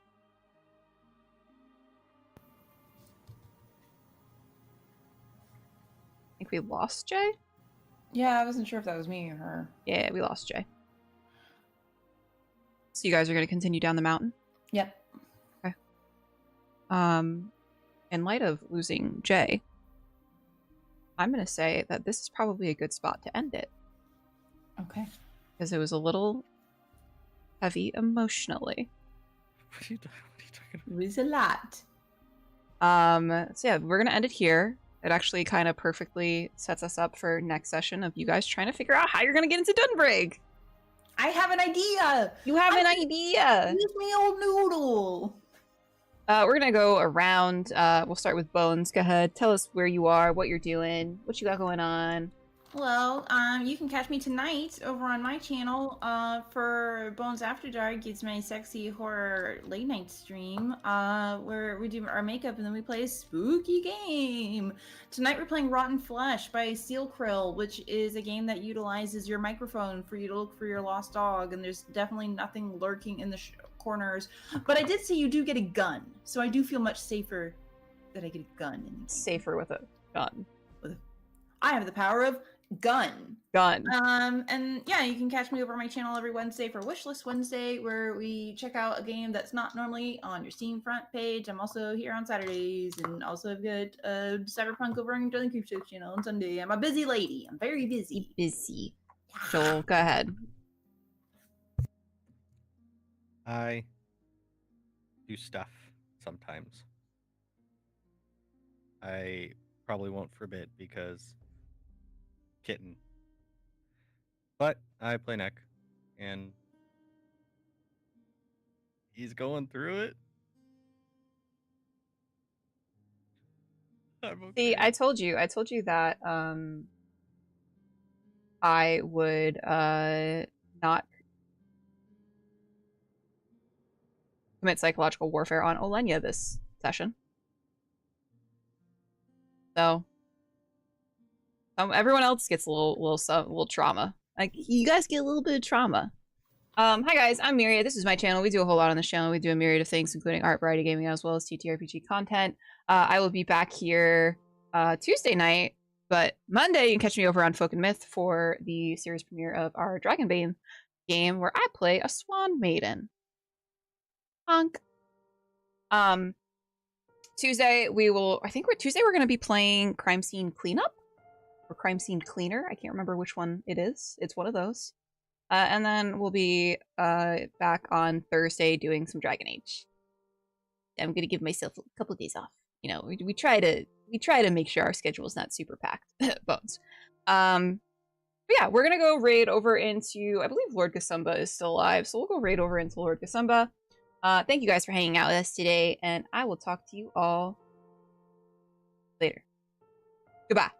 I think we lost Jay. Yeah, I wasn't sure if that was me or her. Yeah, we lost Jay. So you guys are going to continue down the mountain? Yep. Okay. In light of losing Jay, I'm going to say that this is probably a good spot to end it. Okay. Because it was a little heavy emotionally. What are you talking about? It was a lot. So yeah, we're going to end it here. It actually kind of perfectly sets us up for next session of you guys trying to figure out how you're going to get into Dunbrig. I have an idea. You have an idea. Use me old noodle. We're gonna go around. We'll start with Bones. Go ahead. Tell us where you are, what you're doing, what you got going on. Well, you can catch me tonight over on my channel for Bones After Dark. It's my sexy horror late night stream where we do our makeup and then we play a spooky game. Tonight we're playing Rotten Flesh by Steel Krill, which is a game that utilizes your microphone for you to look for your lost dog, and there's definitely nothing lurking in the corners. But I did see you do get a gun, so I do feel much safer that I get a gun. Safer with a gun. I have the power of gun. And yeah, you can catch me over my channel every Wednesday for Wishlist Wednesday, where we check out a game that's not normally on your Steam front page. I'm also here on Saturdays, and also I've got Cyberpunk over on Johnny Creep Show's channel on Sunday. I'm a busy lady. I'm very busy. Joel, go ahead. I do stuff sometimes. I probably won't for a bit because kitten. But I play Neck, and he's going through it. I'm okay. See, I told you that I would not commit psychological warfare on Olenya this session. So everyone else gets a little trauma. Like, you guys get a little bit of trauma. Hi guys, I'm Myriad. This is my channel. We do a whole lot on this channel. We do a myriad of things, including art, variety gaming, as well as TTRPG content. I will be back here Tuesday night, but Monday you can catch me over on Folk and Myth for the series premiere of our Dragonbane game, where I play a Swan Maiden. Honk. Tuesday Tuesday we're going to be playing Crime Scene Cleanup or Crime Scene Cleaner. I can't remember which one it is. It's one of those. And then we'll be back on Thursday doing some Dragon Age. I'm gonna give myself a couple of days off. You know, we try to make sure our schedule is not super packed. Bones. But yeah, we're gonna go raid over into, I believe Lord Gasumba is still alive, so we'll go raid over into Lord Gasumba. Thank you guys for hanging out with us today, and I will talk to you all later. Goodbye.